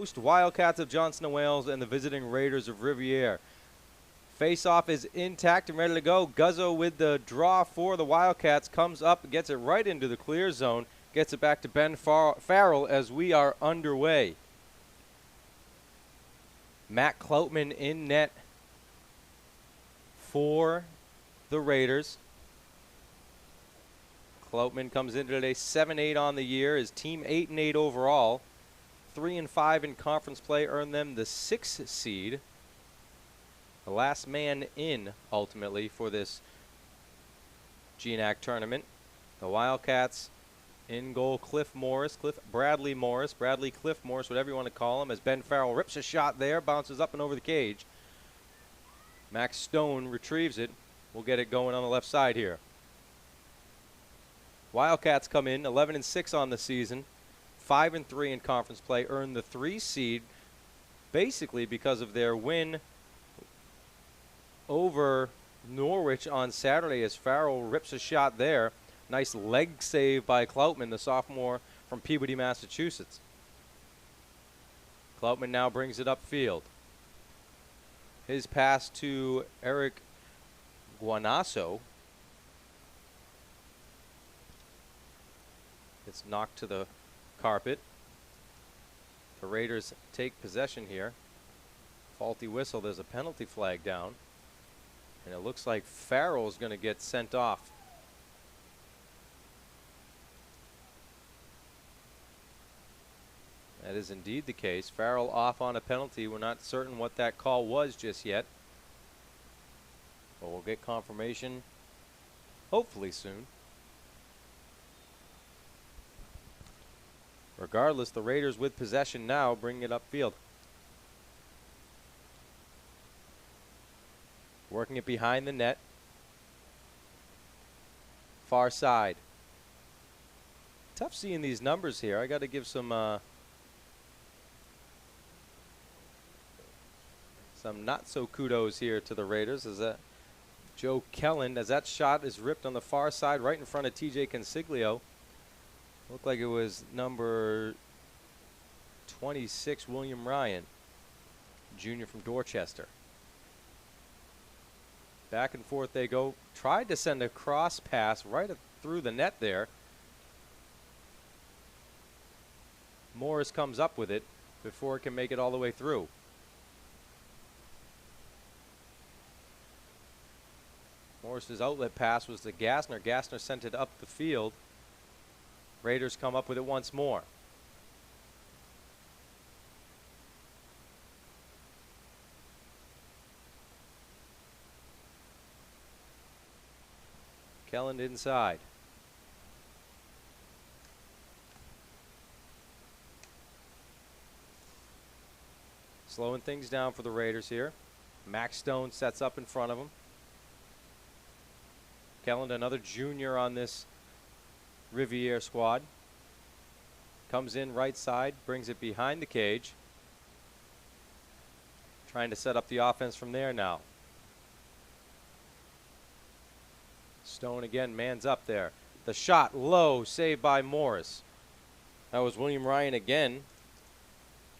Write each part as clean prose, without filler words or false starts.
host Wildcats of Johnson & Wales and the visiting Raiders of Rivier. Face-off is intact and ready to go. Guzzo with the draw for the Wildcats comes up, gets it right into the clear zone, gets it back to Ben Farrell as we are underway. Matt Kloutman in net for the Raiders. Kloutman comes in today 7-8 on the year. His team 8-8 overall. 3-5 in conference play earned them the 6th seed. The last man in, ultimately, for this GNAC tournament. The Wildcats in goal, Bradley Morris, whatever you want to call him, as Ben Farrell rips a shot there, bounces up and over the cage. Max Stone retrieves it. We'll get it going on the left side here. Wildcats come in 11-6 on the season, 5-3 in conference play, earned the 3 seed basically because of their win over Norwich on Saturday as Farrell rips a shot there. Nice leg save by Kloutman, the sophomore from Peabody, Massachusetts. Kloutman now brings it upfield. His pass to Eric Guanasso. It's knocked to the carpet. The Raiders take possession here. Faulty whistle. There's a penalty flag down. And it looks like Farrell is going to get sent off. That is indeed the case. Farrell off on a penalty. We're not certain what that call was just yet. But we'll get confirmation hopefully soon. Regardless, the Raiders with possession now, bringing it upfield. Working it behind the net. Far side. Tough seeing these numbers here. I got to give some not so kudos here to the Raiders as that Joe Kelland, as that shot is ripped on the far side right in front of TJ Consiglio. Looked like it was number 26, William Ryan, junior from Dorchester. Back and forth they go. Tried to send a cross pass right through the net there. Morris comes up with it before it can make it all the way through. Morris's outlet pass was to Gassner. Gassner sent it up the field. Raiders come up with it once more. Kelland inside. Slowing things down for the Raiders here. Max Stone sets up in front of him. Kelland, another junior on this Rivier squad. Comes in right side, brings it behind the cage. Trying to set up the offense from there now. Stone again, man's up there. The shot low, saved by Morris. That was William Ryan again.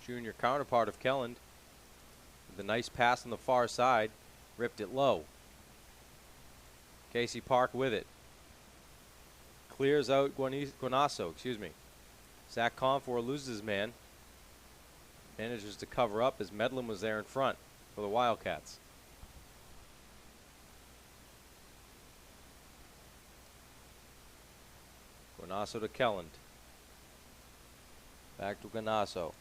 Junior counterpart of Kelland. The nice pass on the far side. Ripped it low. Casey Park with it. Clears out Guanasso, Zach Confor loses his man. Manages to cover up as Medlin was there in front for the Wildcats. Guanasso to Kelland. Back to Guanasso.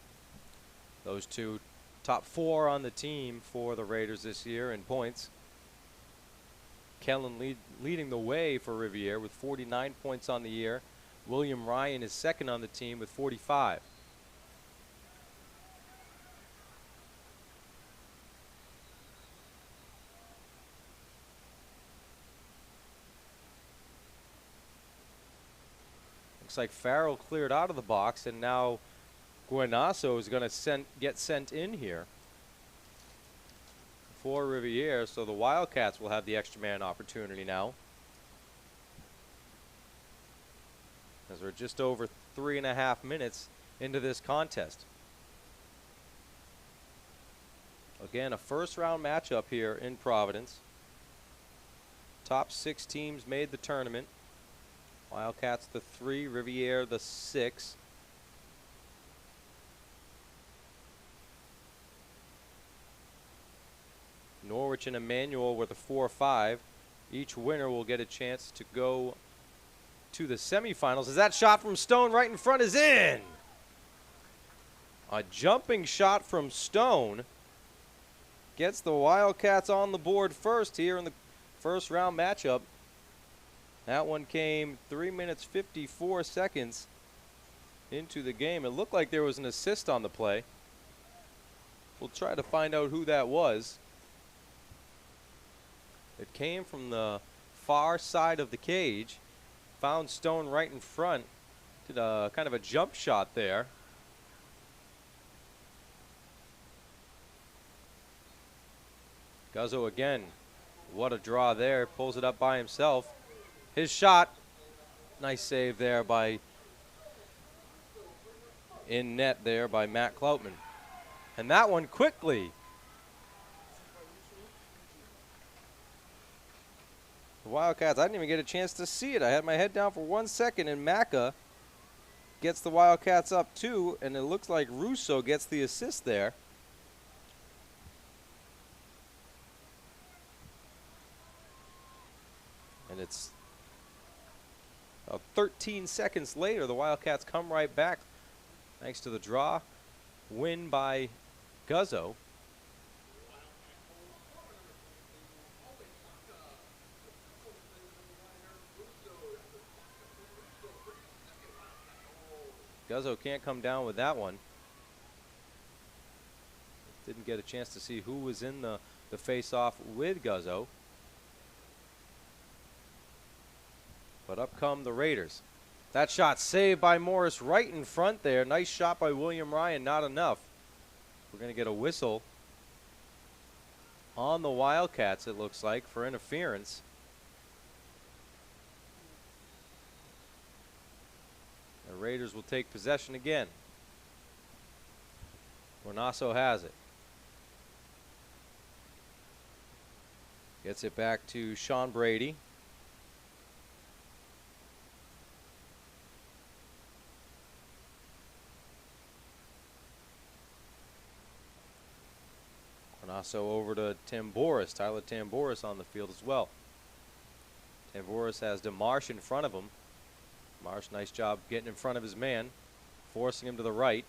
Those two top 4 on the team for the Raiders this year in points. Kelland leading the way for Rivier with 49 points on the year. William Ryan is second on the team with 45. Looks like Farrell cleared out of the box, and now Guanasso is going to get sent in here for Rivier, so the Wildcats will have the extra man opportunity now. As we're just over 3.5 minutes into this contest. Again, a first-round matchup here in Providence. Top 6 teams made the tournament. Wildcats the 3, Rivier the 6. Norwich and Emmanuel were the 4-5. Each winner will get a chance to go to the semifinals. As that shot from Stone right in front is in. A jumping shot from Stone gets the Wildcats on the board first here in the first round matchup. That one came 3 minutes 54 seconds into the game. It looked like there was an assist on the play. We'll try to find out who that was. It came from the far side of the cage. Found Stone right in front. Did a kind of a jump shot there. Guzzo again. What a draw there. Pulls it up by himself. His shot. Nice save there by in net there by Matt Kloutman. And that one quickly. The Wildcats, I didn't even get a chance to see it. I had my head down for 1 second, and Macca gets the Wildcats up 2, and it looks like Russo gets the assist there. And it's 13 seconds later, the Wildcats come right back thanks to the draw. Win by Guzzo. Guzzo can't come down with that one. Didn't get a chance to see who was in the face-off with Guzzo. But up come the Raiders. That shot saved by Morris right in front there. Nice shot by William Ryan, not enough. We're going to get a whistle on the Wildcats, it looks like, for interference. The Raiders will take possession again. Guanasso has it. Gets it back to Sean Brady. Guanasso over to Tamboris. Tyler Tamboris on the field as well. Tamboris has DeMarsh in front of him. Marsh, nice job getting in front of his man, forcing him to the right.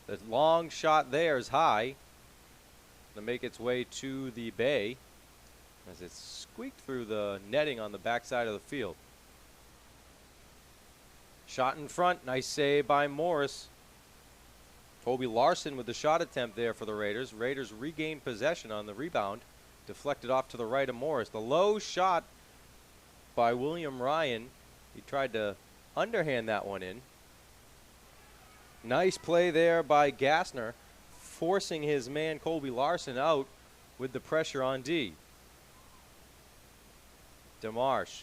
The long shot there is high. To make its way to the bay as it squeaked through the netting on the backside of the field. Shot in front, nice save by Morris. Toby Larson with the shot attempt there for the Raiders. Raiders regained possession on the rebound. Deflected off to the right of Morris. The low shot by William Ryan. He tried to underhand that one in. Nice play there by Gassner, forcing his man Colby Larson out with the pressure on D. DeMarsh.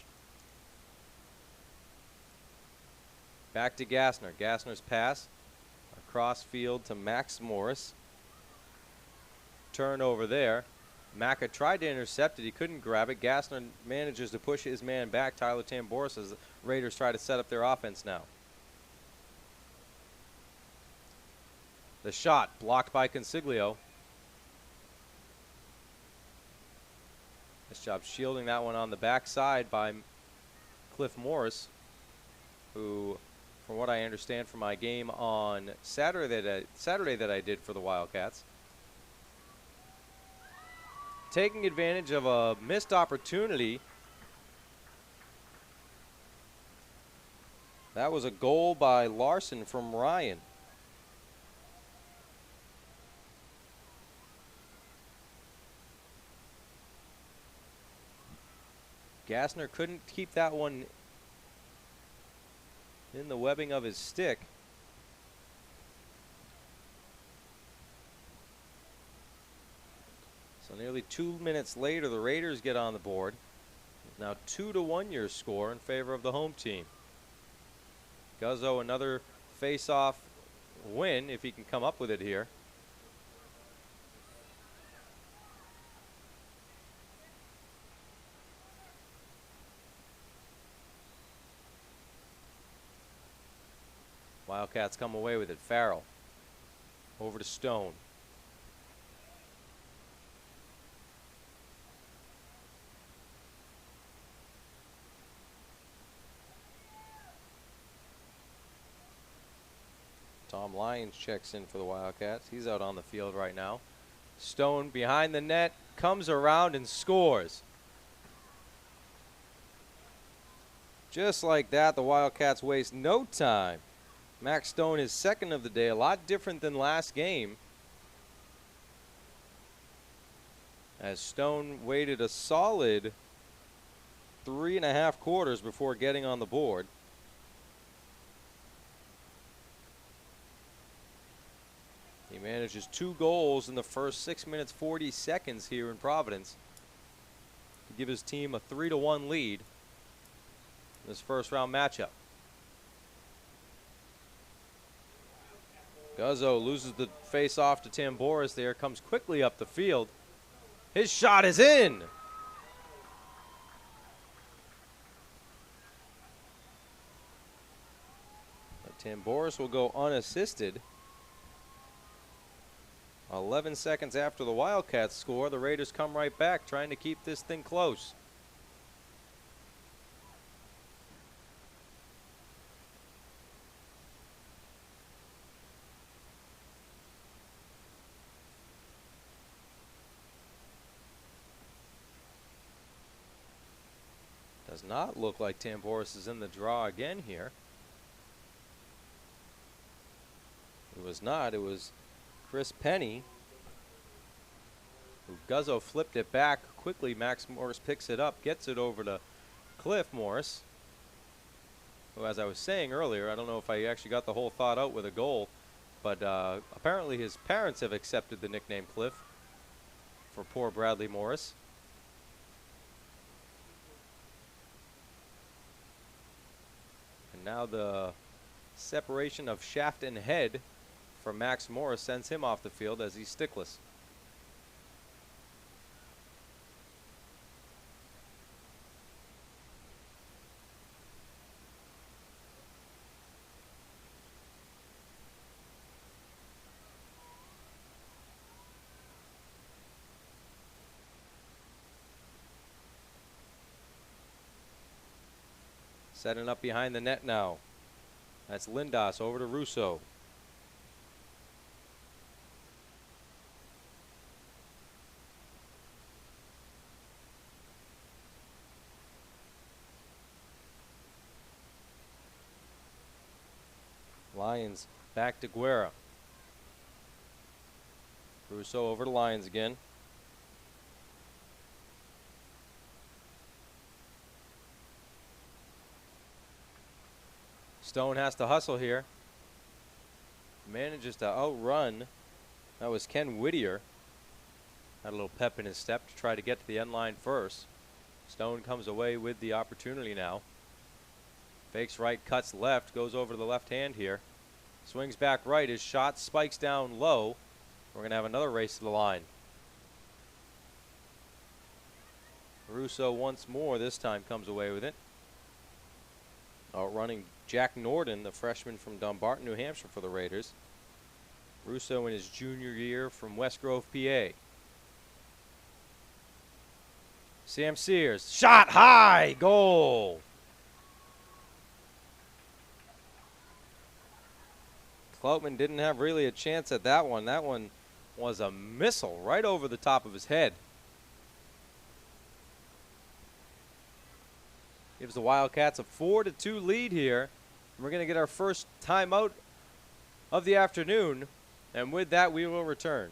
Back to Gassner. Gassner's pass across field to Max Morris. Turnover there. Macca tried to intercept it. He couldn't grab it. Gassner manages to push his man back. Tyler Tamboris as the Raiders try to set up their offense now. The shot blocked by Consiglio. Nice job shielding that one on the backside by Cliff Morris, who, from what I understand from my game on Saturday that I did for the Wildcats, taking advantage of a missed opportunity. That was a goal by Larson from Ryan. Gassner couldn't keep that one in the webbing of his stick. So nearly 2 minutes later, the Raiders get on the board. Now 2-1 your score in favor of the home team. Guzzo another face-off win if he can come up with it here. Wildcats come away with it. Farrell over to Stone. Tom Lyons checks in for the Wildcats. He's out on the field right now. Stone behind the net, comes around and scores. Just like that, the Wildcats waste no time. Max Stone is second of the day, a lot different than last game, as Stone waited a solid 3.5 quarters before getting on the board. He manages 2 goals in the first 6 minutes 40 seconds here in Providence to give his team a 3-1 lead in this first round matchup. Guzzo loses the face-off to Tamboris there, comes quickly up the field. His shot is in! But Tamboris will go unassisted. 11 seconds after the Wildcats score, the Raiders come right back, trying to keep this thing close. Does not look like Tamboris is in the draw again here. It was not. It was Chris Penny, who Guzzo flipped it back quickly. Max Morris picks it up, gets it over to Cliff Morris, who, as I was saying earlier, I don't know if I actually got the whole thought out with a goal, but apparently his parents have accepted the nickname Cliff for poor Bradley Morris. And now the separation of shaft and head from Max Morris sends him off the field as he's stickless. Setting up behind the net now. That's Lindas over to Russo. Lions back to Guerra. Russo over to Lions again. Stone has to hustle here. Manages to outrun. That was Ken Whittier. Had a little pep in his step to try to get to the end line first. Stone comes away with the opportunity now. Fakes right, cuts left, goes over to the left hand here. Swings back right, his shot spikes down low. We're going to have another race to the line. Russo once more, this time comes away with it. Outrunning Jack Norden, the freshman from Dumbarton, New Hampshire for the Raiders. Russo in his junior year from West Grove, PA. Sam Sears, shot high, goal. Cloutman didn't have really a chance at that one. That one was a missile right over the top of his head. Gives the Wildcats a 4-2 lead here. We're going to get our first timeout of the afternoon, and with that we will return.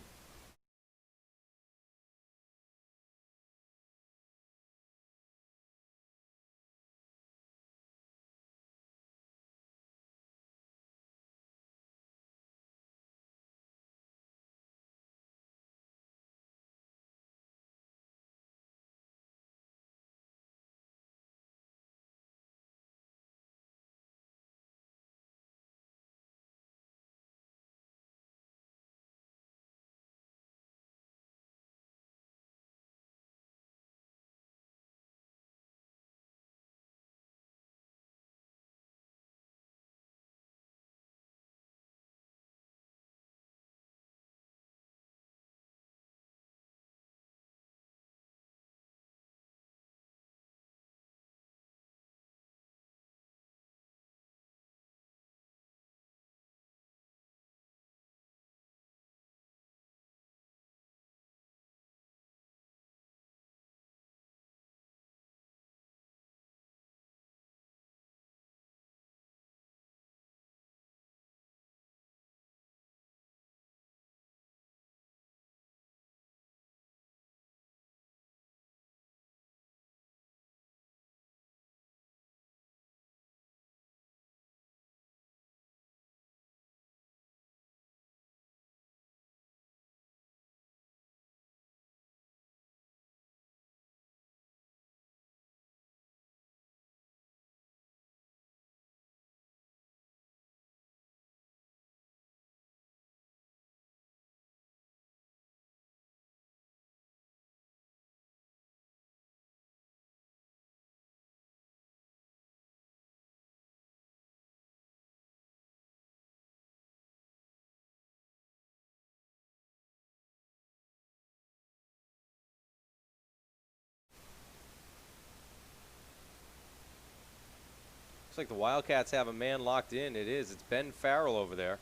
Looks like the Wildcats have a man locked in. It is. It's Ben Farrell over there.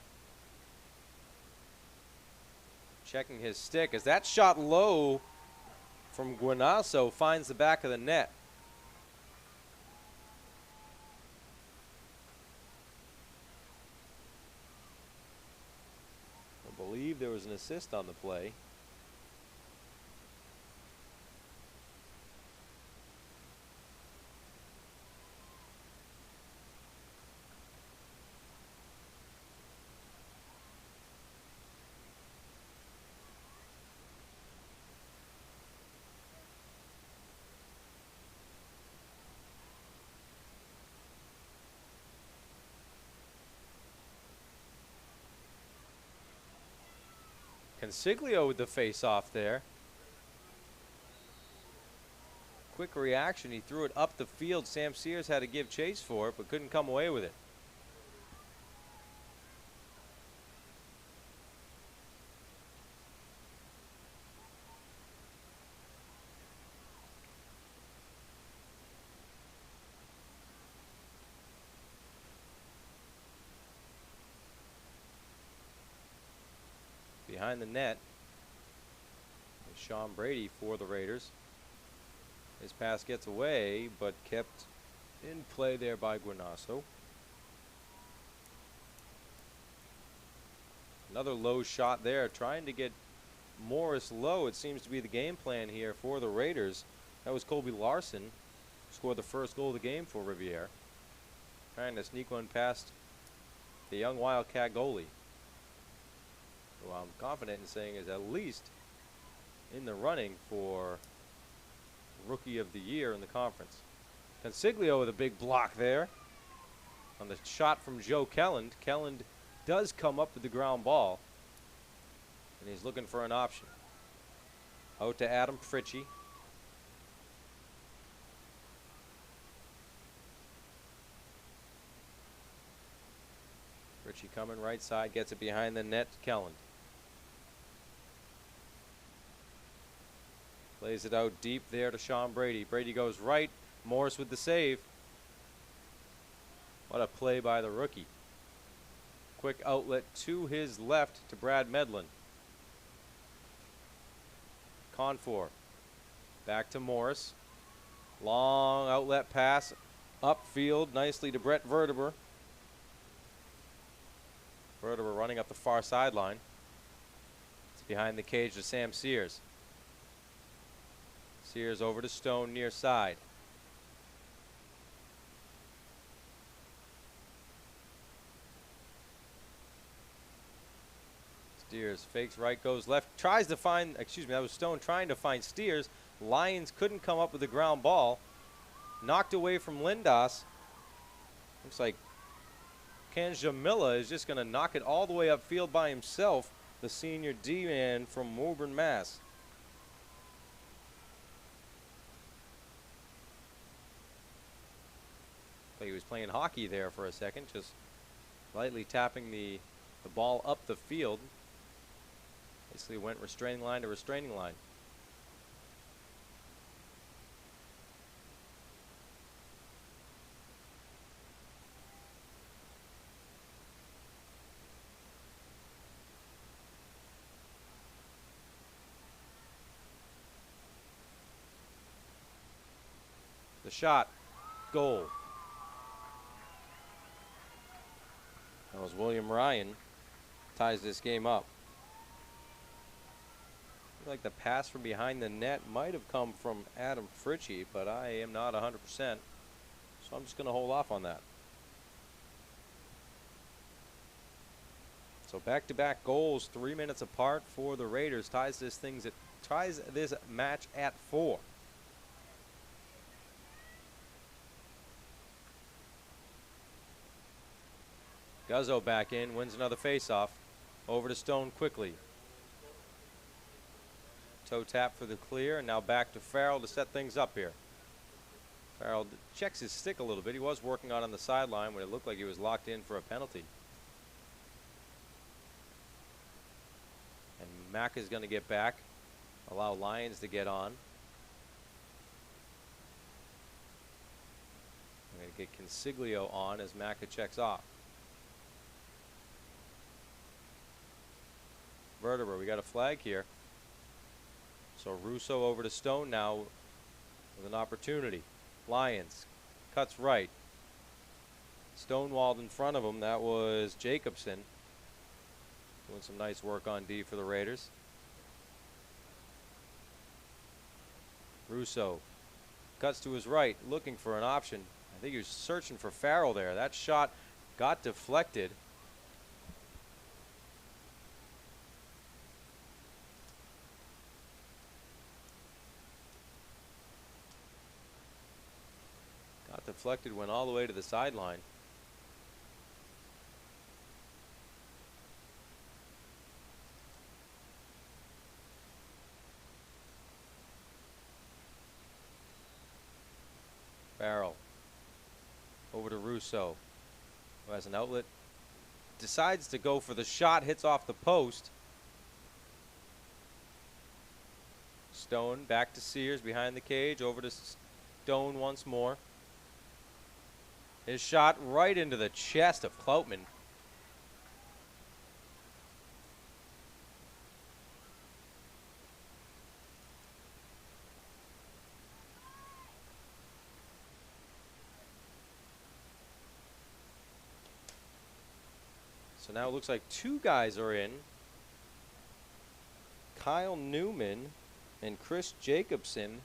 Checking his stick as that shot low from Guanasso finds the back of the net. I believe there was an assist on the play. Consiglio with the face-off there. Quick reaction. He threw it up the field. Sam Sears had to give chase for it, but couldn't come away with it. Behind the net is Sean Brady for the Raiders. His pass gets away, but kept in play there by Guanasso. Another low shot there, trying to get Morris low. It seems to be the game plan here for the Raiders. That was Colby Larson, who scored the first goal of the game for Rivier. Trying to sneak one past the young Wildcat goalie, who I'm confident in saying is at least in the running for Rookie of the Year in the conference. Consiglio with a big block there on the shot from Joe Kelland. Kelland does come up with the ground ball, and he's looking for an option. Out to Adam Fritchie. Fritchie coming right side, gets it behind the net to Kelland. Plays it out deep there to Sean Brady. Brady goes right. Morris with the save. What a play by the rookie. Quick outlet to his left to Brad Medlin. Confor. Back to Morris. Long outlet pass upfield nicely to Brett Verteber. Verteber running up the far sideline. It's behind the cage to Sam Sears. Sears over to Stone near side. Steers fakes right, goes left, tries to find, excuse me, that was Stone trying to find Steers. Lyons couldn't come up with the ground ball. Knocked away from Lindas. Looks like Ken Jamila is just going to knock it all the way upfield by himself, the senior D-man from Woburn, Mass. He was playing hockey there for a second, just lightly tapping the ball up the field. Basically went restraining line to restraining line. The shot, goal. That was William Ryan, ties this game up. I feel like the pass from behind the net might have come from Adam Fritchie, but I am not 100%, so I'm just going to hold off on that. So back-to-back goals, 3 minutes apart for the Raiders, ties this match at 4. Guzzo back in, wins another faceoff. Over to Stone quickly. Toe tap for the clear, and now back to Farrell to set things up here. Farrell checks his stick a little bit. He was working on the sideline when it looked like he was locked in for a penalty. And Mack is going to get back, allow Lyons to get on. We're going to get Consiglio on as Maka checks off. Vertebra, we got a flag here. So Russo over to Stone now with an opportunity. Lyons cuts right. Stonewalled in front of him. That was Jacobson. Doing some nice work on D for the Raiders. Russo cuts to his right, looking for an option. I think he was searching for Farrell there. That shot got deflected. Got deflected, went all the way to the sideline. Farrell over to Russo, who has an outlet. Decides to go for the shot, hits off the post. Stone back to Sears behind the cage, over to Stone once more. His shot right into the chest of Kloutman. So now it looks like two guys are in. Kyle Newman and Chris Jacobson,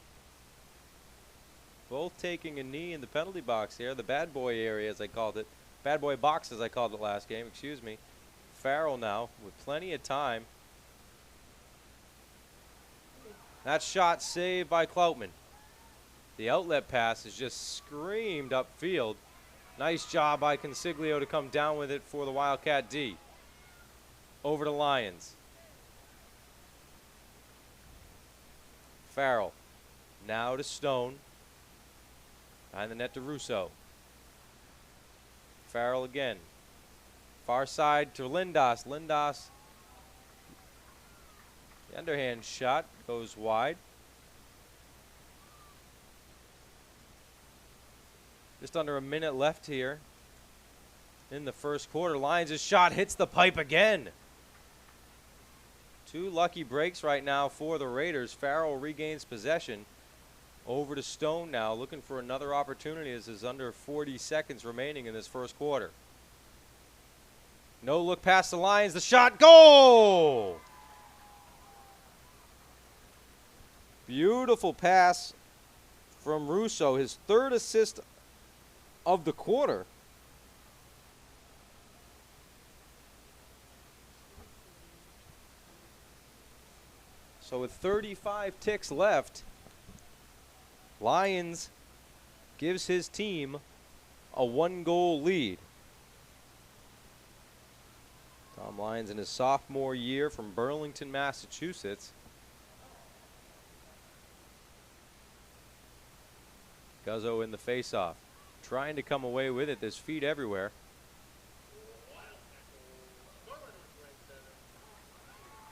both taking a knee in the penalty box here. The bad boy area, as I called it. Bad boy box, as I called it last game, excuse me. Farrell now with plenty of time. That shot saved by Kloutman. The outlet pass is just screamed upfield. Nice job by Consiglio to come down with it for the Wildcat D. Over to Lyons. Farrell. Now to Stone. Behind the net to Russo. Farrell again. Far side to Lindas. Lindas. The underhand shot goes wide. Just under a minute left here in the first quarter. Lyons' shot hits the pipe again. Two lucky breaks right now for the Raiders. Farrell regains possession. Over to Stone now, looking for another opportunity as there's under 40 seconds remaining in this first quarter. No look past the Lions. The shot, goal! Beautiful pass from Russo, his third assist of the quarter. So with 35 ticks left, Lyons gives his team a 1-goal lead. Tom Lyons in his sophomore year from Burlington, Massachusetts. Guzzo in the faceoff, trying to come away with it. There's feet everywhere.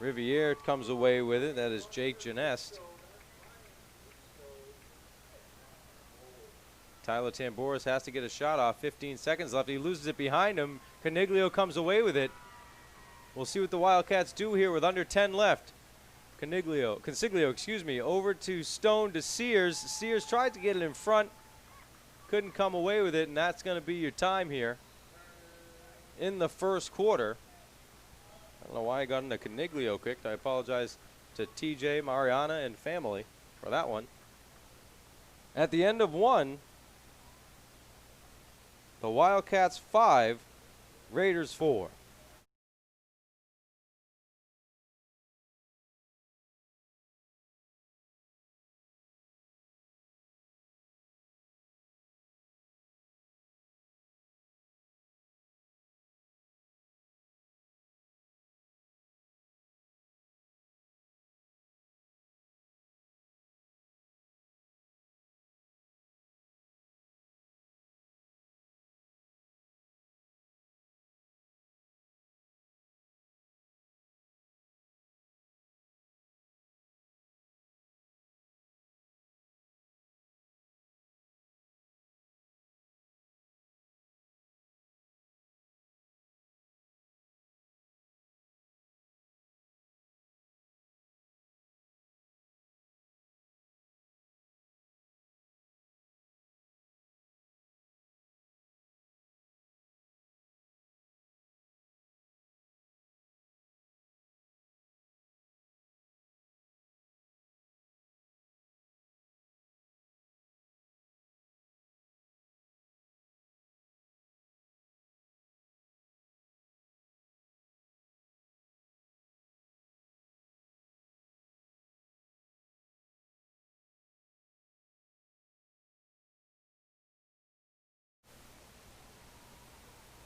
Rivier comes away with it. That is Jake Genest. Tyler Tamboris has to get a shot off. 15 seconds left. He loses it behind him. Coniglio comes away with it. We'll see what the Wildcats do here with under 10 left. Consiglio, excuse me, over to Stone to Sears. Sears tried to get it in front. Couldn't come away with it, and that's going to be your time here in the first quarter. I don't know why I got into Coniglio kicked. I apologize to TJ, Mariana, and family for that one. At the end of one, the Wildcats 5, Raiders 4.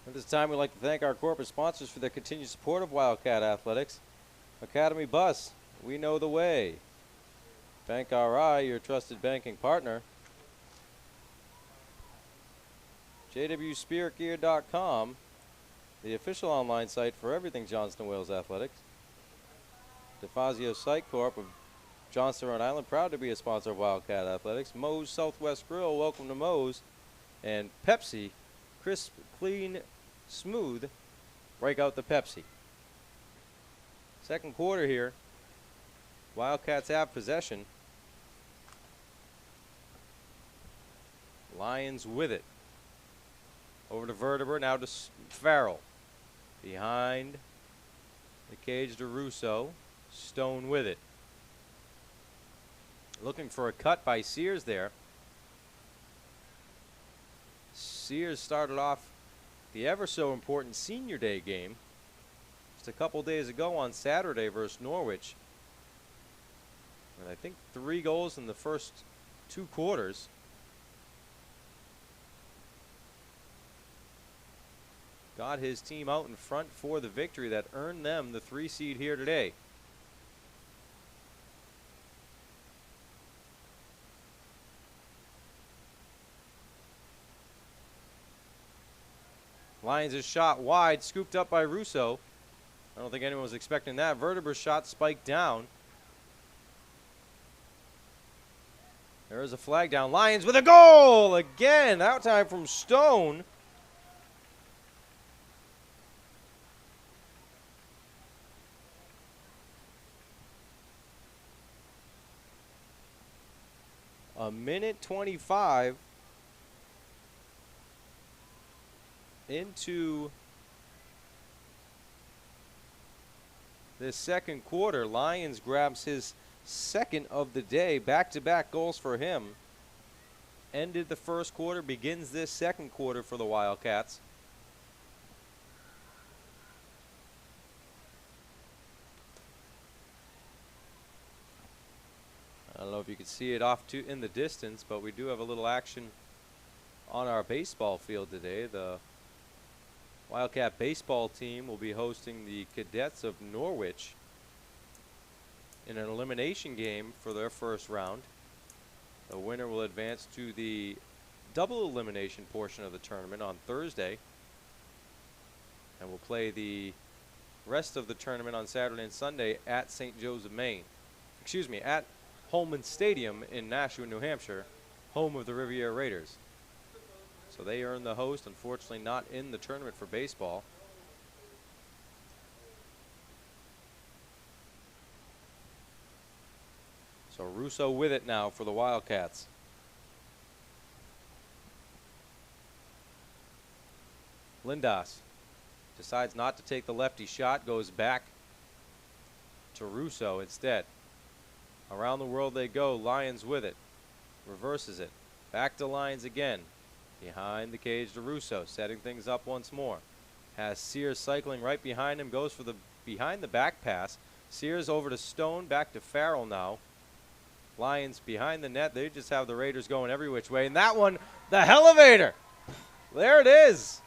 At this time, we'd like to thank our corporate sponsors for their continued support of Wildcat Athletics. Academy Bus, we know the way. Bank RI, your trusted banking partner. JWSpiritGear.com, the official online site for everything Johnston Wales Athletics. DeFazio Site Corp of Johnston, Rhode Island, proud to be a sponsor of Wildcat Athletics. Moe's Southwest Grill, welcome to Moe's. And Pepsi, crisp, clean, smooth, break out the Pepsi. Second quarter here. Wildcats have possession. Lions with it. Over to Vertebra, now to Farrell. Behind the cage to Russo. Stone with it. Looking for a cut by Sears there. Sears started off the ever so important Senior Day game just a couple days ago on Saturday versus Norwich. And I think 3 goals in the first 2 quarters. Got his team out in front for the victory that earned them the 3 seed here today. Lions' shot wide, scooped up by Russo. I don't think anyone was expecting that. Vertebra's shot spiked down. There is a flag down. Lions with a goal again. That time from Stone. A minute 25 into this second quarter. Lions grabs his second of the day. Back-to-back goals for him. Ended the first quarter, begins this second quarter for the Wildcats. I don't know if you can see it off in the distance, but we do have a little action on our baseball field today. The Wildcat baseball team will be hosting the Cadets of Norwich in an elimination game for their first round. The winner will advance to the double elimination portion of the tournament on Thursday, and will play the rest of the tournament on Saturday and Sunday at St. Joseph, Maine. Excuse me, at Holman Stadium in Nashua, New Hampshire, home of the Rivier Raiders. So they earn the host, unfortunately not in the tournament for baseball. So Russo with it now for the Wildcats. Lindas decides not to take the lefty shot, goes back to Russo instead. Around the world they go, Lions with it. Reverses it. Back to Lions again. Behind the cage to Russo, setting things up once more. Has Sears cycling right behind him, goes for the behind the back pass. Sears over to Stone, back to Farrell now. Lions behind the net. They just have the Raiders going every which way. And that one, the elevator. There it is.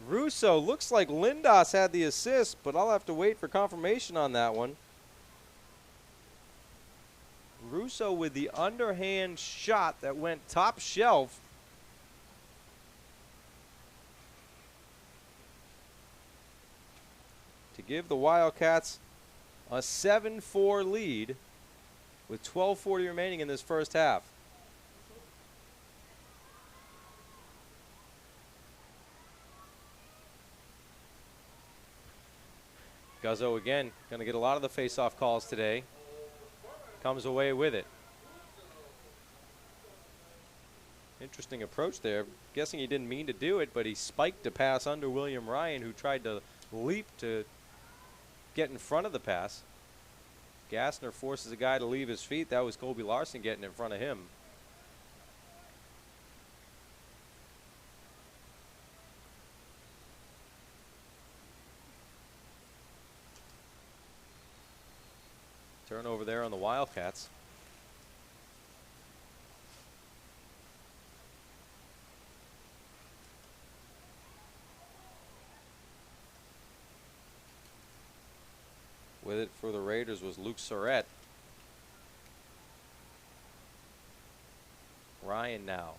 Russo, looks like Lindas had the assist, but I'll have to wait for confirmation on that one. Russo with the underhand shot that went top shelf. To give the Wildcats a 7-4 lead with 12:40 remaining in this first half. Guzzo again going to get a lot of the face-off calls today. Comes away with it. Interesting approach there. Guessing he didn't mean to do it, but he spiked a pass under William Ryan, who tried to leap to get in front of the pass. Gassner forces a guy to leave his feet. That was Colby Larson getting in front of him. Turnover there on the Wildcats. With it for the Raiders was Luke Surratt. Ryan now.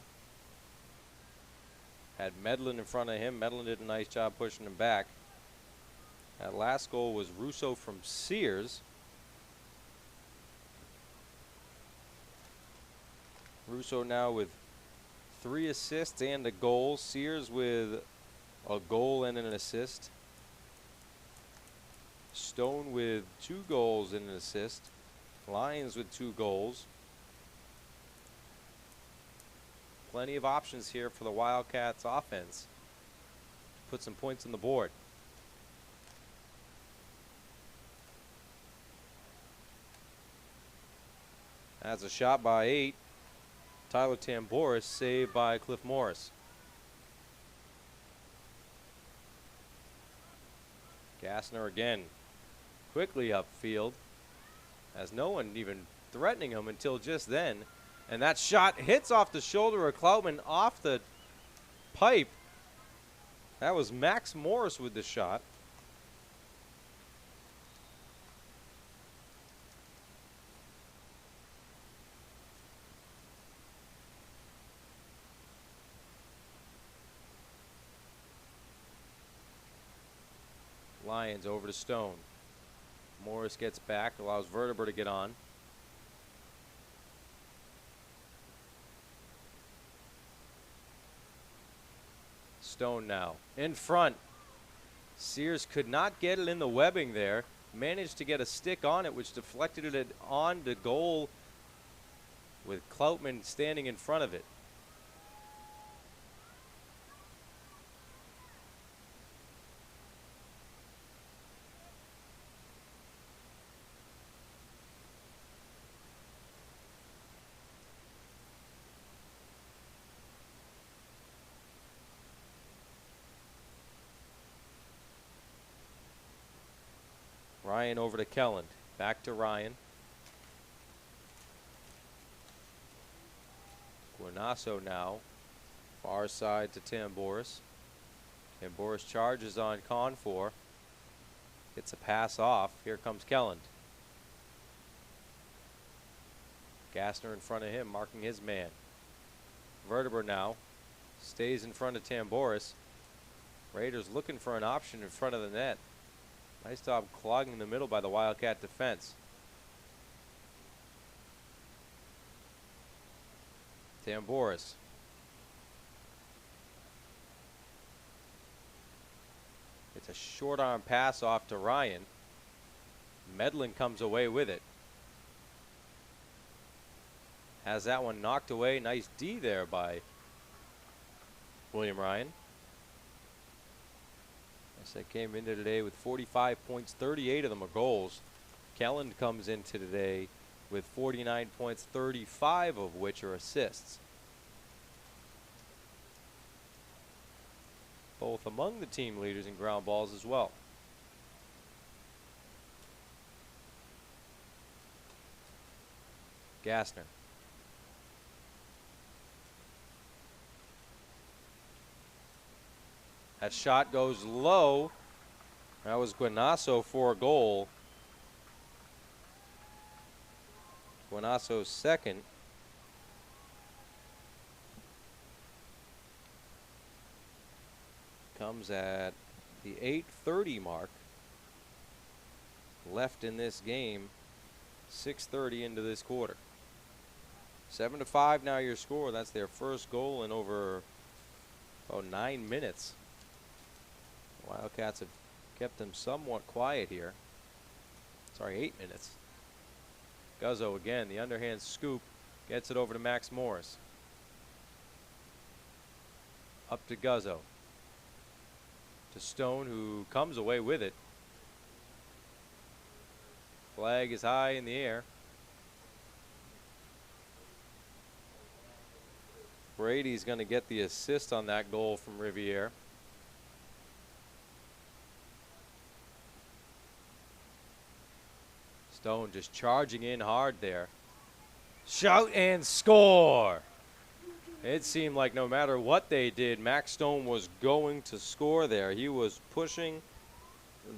Had Medlin in front of him. Medlin did a nice job pushing him back. That last goal was Russo from Sears. Russo now with 3 assists and a goal. Sears with a goal and an assist. Stone with 2 goals and an assist. Lyons with 2 goals. Plenty of options here for the Wildcats offense to put some points on the board. That's a shot by 8. Tyler Tamboris, saved by Cliff Morris. Gassner again, quickly upfield, as no one even threatening him until just then. And that shot hits off the shoulder of Cloutman off the pipe. That was Max Morris with the shot. Lions over to Stone. Morris gets back, allows Verteber to get on. Stone now in front. Sears could not get it in the webbing there. Managed to get a stick on it, which deflected it on the goal with Cloutman standing in front of it. Ryan over to Kelland. Back to Ryan. Guanasso now. Far side to Tamboris. Tamboris charges on Confor. Gets a pass off. Here comes Kelland. Gassner in front of him, marking his man. Verteber now. Stays in front of Tamboris. Raiders looking for an option in front of the net. Nice job clogging the middle by the Wildcat defense. Tamboris. It's a short arm pass off to Ryan. Medlin comes away with it. Has that one knocked away. Nice D there by William Ryan. That came into today with 45 points, 38 of them are goals. Kelland comes into today with 49 points, 35 of which are assists. Both among the team leaders in ground balls as well. Gassner. That shot goes low. That was Guanasso for a goal. Guanasso's second. Comes at the 8:30 mark. Left in this game. 6:30 into this quarter. 7-5 now your score. That's their first goal in over 9 minutes. Wildcats have kept them somewhat quiet here. Sorry, 8 minutes. Guzzo again, the underhand scoop, gets it over to Max Morris. Up to Guzzo. To Stone, who comes away with it. Flag is high in the air. Brady's going to get the assist on that goal from Rivier. Stone just charging in hard there. Shout and score! It seemed like no matter what they did, Max Stone was going to score there. He was pushing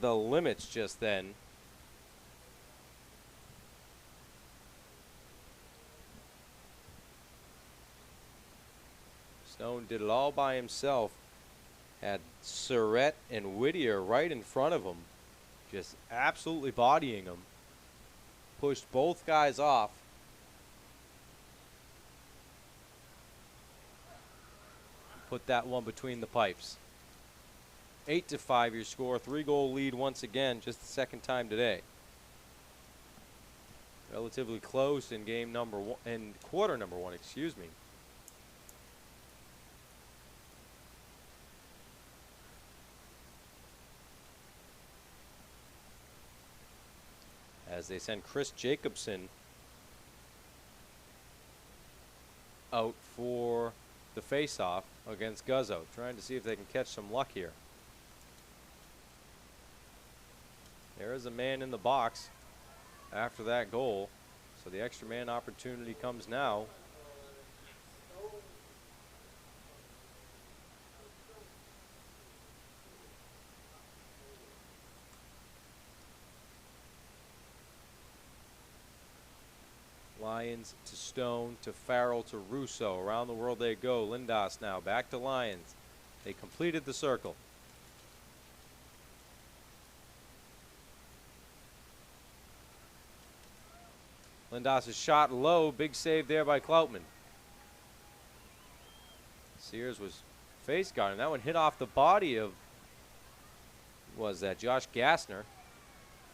the limits just then. Stone did it all by himself. Had Surratt and Whittier right in front of him, just absolutely bodying him. Pushed both guys off. Put that one between the pipes. 8-5 your score. 3-goal lead once again, just the second time today. Relatively close in game number one, in quarter number one, excuse me. As they send Chris Jacobson out for the face-off against Guzzo, trying to see if they can catch some luck here. There is a man in the box after that goal, so the extra man opportunity comes now. Lions to Stone to Farrell to Russo. Around the world they go. Lindas now back to Lions. They completed the circle. Lindas is shot low. Big save there by Kloutman. Sears was face guarding. That one hit off the body of, was that Josh Gassner.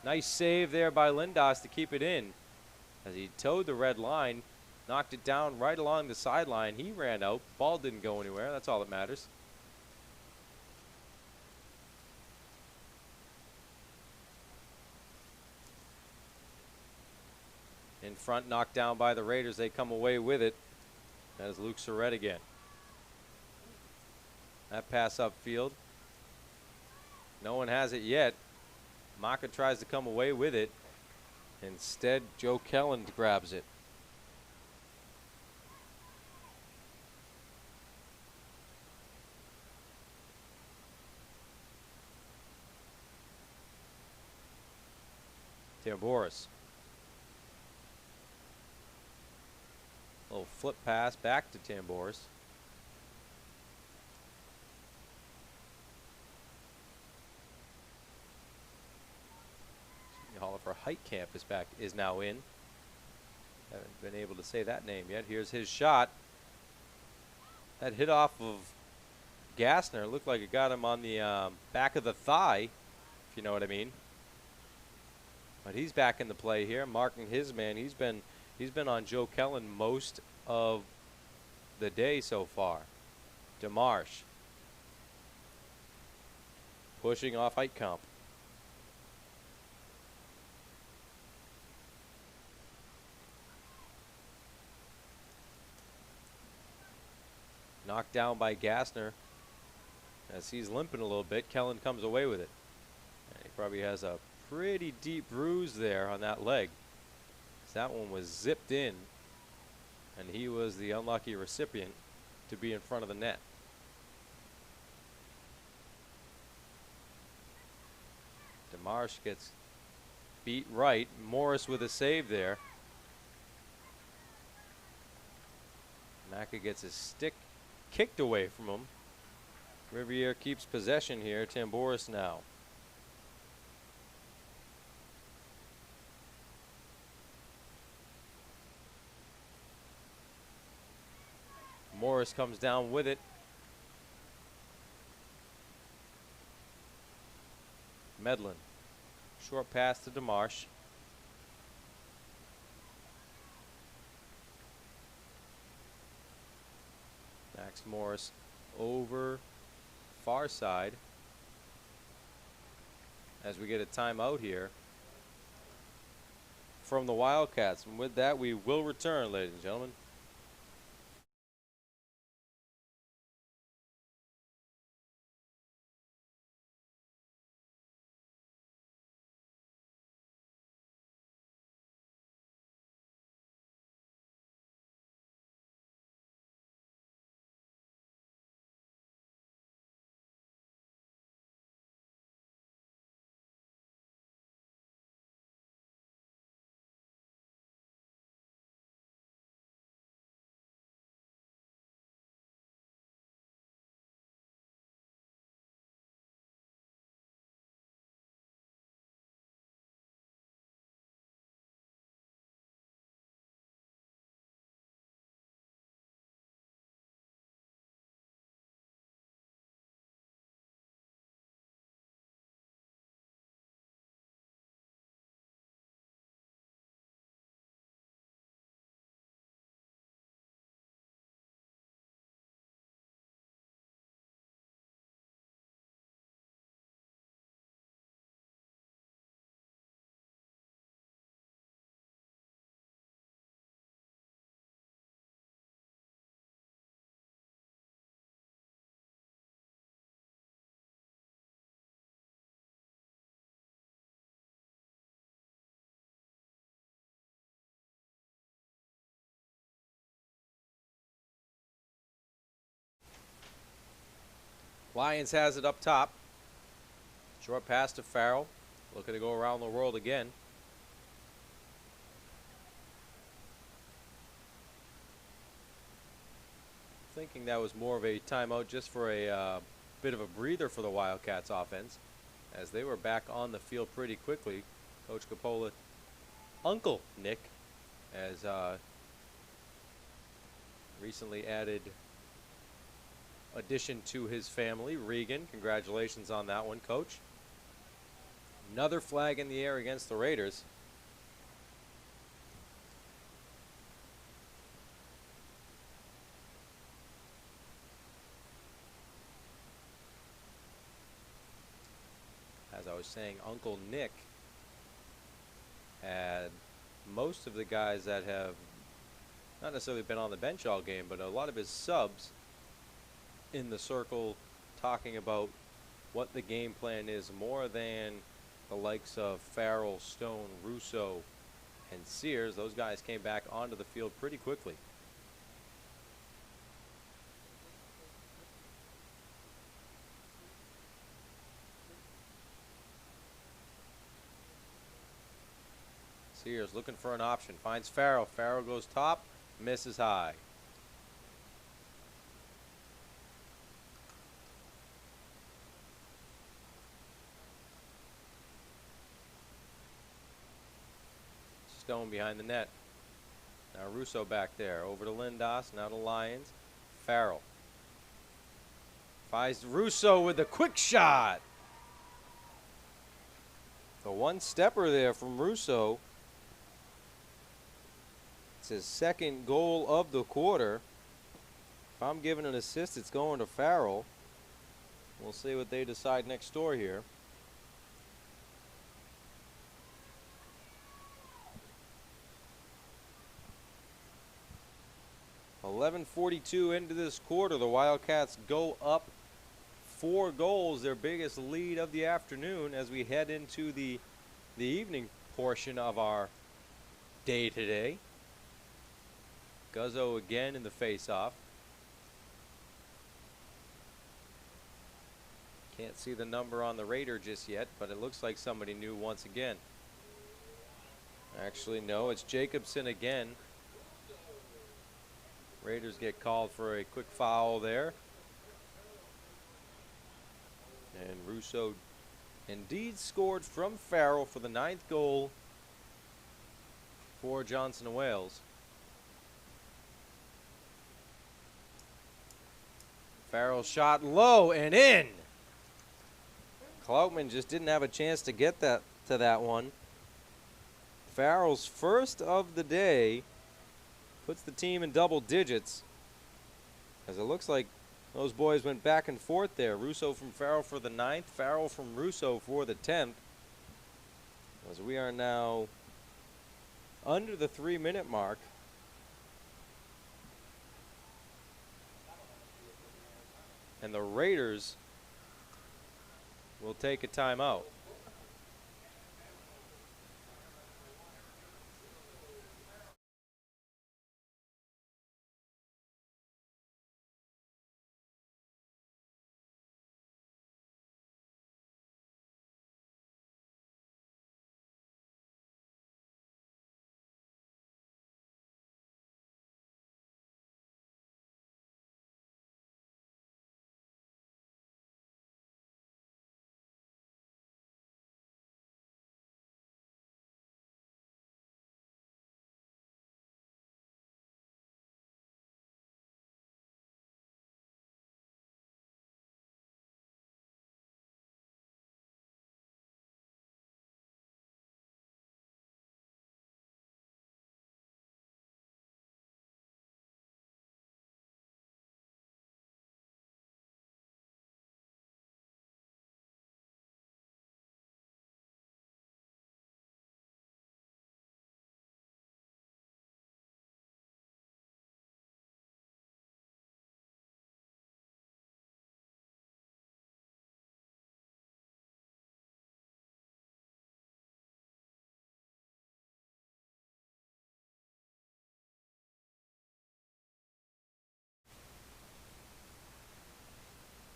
Nice save there by Lindas to keep it in. As he towed the red line, knocked it down right along the sideline. He ran out. Ball didn't go anywhere. That's all that matters. In front, knocked down by the Raiders. They come away with it. That is Luke Surratt again. That pass upfield. No one has it yet. Maka tries to come away with it. Instead, Joe Kelland grabs it. Boris. Little flip pass back to Tamboris. Hollifer Heitkamp is now in. Haven't been able to say that name yet. Here's his shot. That hit off of Gassner. Looked like it got him on the back of the thigh, if you know what I mean. But he's back in the play here, marking his man. He's been on Joe Kelland most of the day so far. DeMarsh pushing off Heitkamp. Knocked down by Gassner. As he's limping a little bit, Kelland comes away with it. And he probably has a pretty deep bruise there on that leg. That one was zipped in, and he was the unlucky recipient to be in front of the net. DeMarsh gets beat right. Morris with a save there. Maka gets his stick kicked away from him. Rivier keeps possession here. Tamboris now. Morris comes down with it. Medlin. Short pass to DeMarsh. Max Morris over far side. As we get a timeout here from the Wildcats. And with that, we will return, ladies and gentlemen. Lyons has it up top. Short pass to Farrell. Looking to go around the world again. Thinking that was more of a timeout just for a bit of a breather for the Wildcats offense, as they were back on the field pretty quickly. Coach Coppola, Uncle Nick, has recently added addition to his family, Regan. Congratulations on that one, Coach. Another flag in the air against the Raiders. As I was saying, Uncle Nick had most of the guys that have not necessarily been on the bench all game, but a lot of his subs in the circle talking about what the game plan is, more than the likes of Farrell, Stone, Russo, and Sears. Those guys came back onto the field pretty quickly. Sears looking for an option, finds Farrell. Farrell goes top, misses high. Stone behind the net. Now Russo back there. Over to Lindos, now to Lyons. Farrell finds Russo with a quick shot. The one-stepper there from Russo. It's his second goal of the quarter. If I'm giving an assist, it's going to Farrell. We'll see what they decide next door here. .11:42 into this quarter. The Wildcats go up 4 goals, their biggest lead of the afternoon, as we head into the evening portion of our day today. Guzzo again in the face-off. Can't see the number on the Raider just yet, but it looks like somebody new once again. Actually, no, it's Jacobson again. Raiders get called for a quick foul there. And Russo indeed scored from Farrell for the 9th goal for Johnson Wales. Farrell shot low and in. Cloutman just didn't have a chance to get to that one. Farrell's first of the day puts the team in double digits, as it looks like those boys went back and forth there. Russo from Farrell for the 9th, Farrell from Russo for the 10th. As we are now under the 3-minute mark. And the Raiders will take a timeout.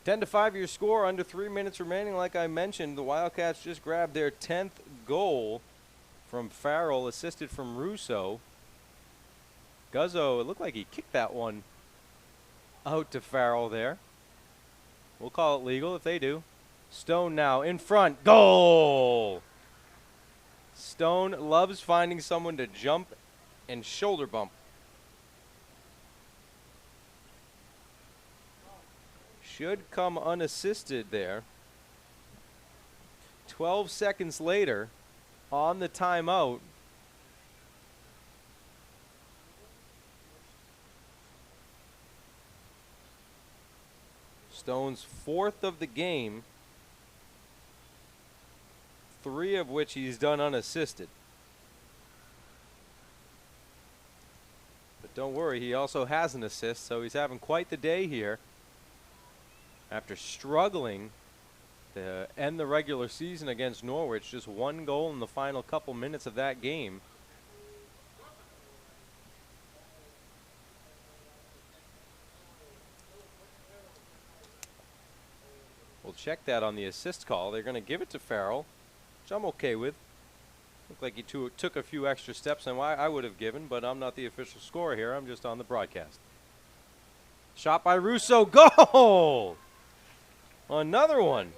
10-5 your score, under 3 minutes remaining. Like I mentioned, the Wildcats just grabbed their 10th goal from Farrell, assisted from Russo. Guzzo, it looked like he kicked that one out to Farrell there. We'll call it legal if they do. Stone now in front. Goal! Stone loves finding someone to jump and shoulder bump. Should come unassisted there. 12 seconds later, on the timeout, Stone's 4th of the game, 3 of which he's done unassisted. But don't worry, he also has an assist, so he's having quite the day here. After struggling to end the regular season against Norwich, just 1 goal in the final couple minutes of that game. We'll check that on the assist call. They're going to give it to Farrell, which I'm okay with. Looked like he took a few extra steps than I would have given, but I'm not the official scorer here. I'm just on the broadcast. Shot by Russo. Goal! Another one.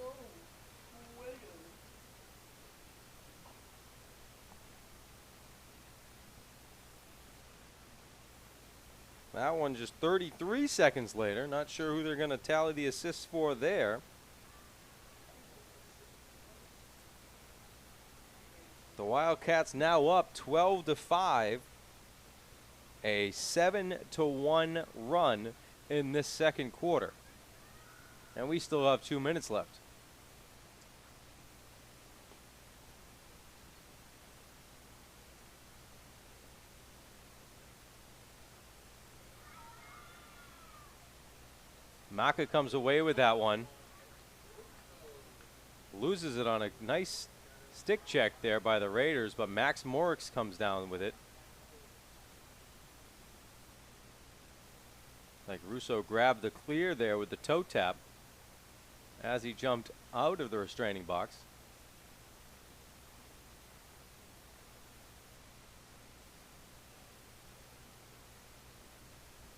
That one just 33 seconds later. Not sure who they're going to tally the assists for there. The Wildcats now up 12-5. A 7-1 run in this second quarter. And we still have 2 minutes left. Maka comes away with that one. Loses it on a nice stick check there by the Raiders, but Max Morix comes down with it. Like Russo grabbed the clear there with the toe tap as he jumped out of the restraining box.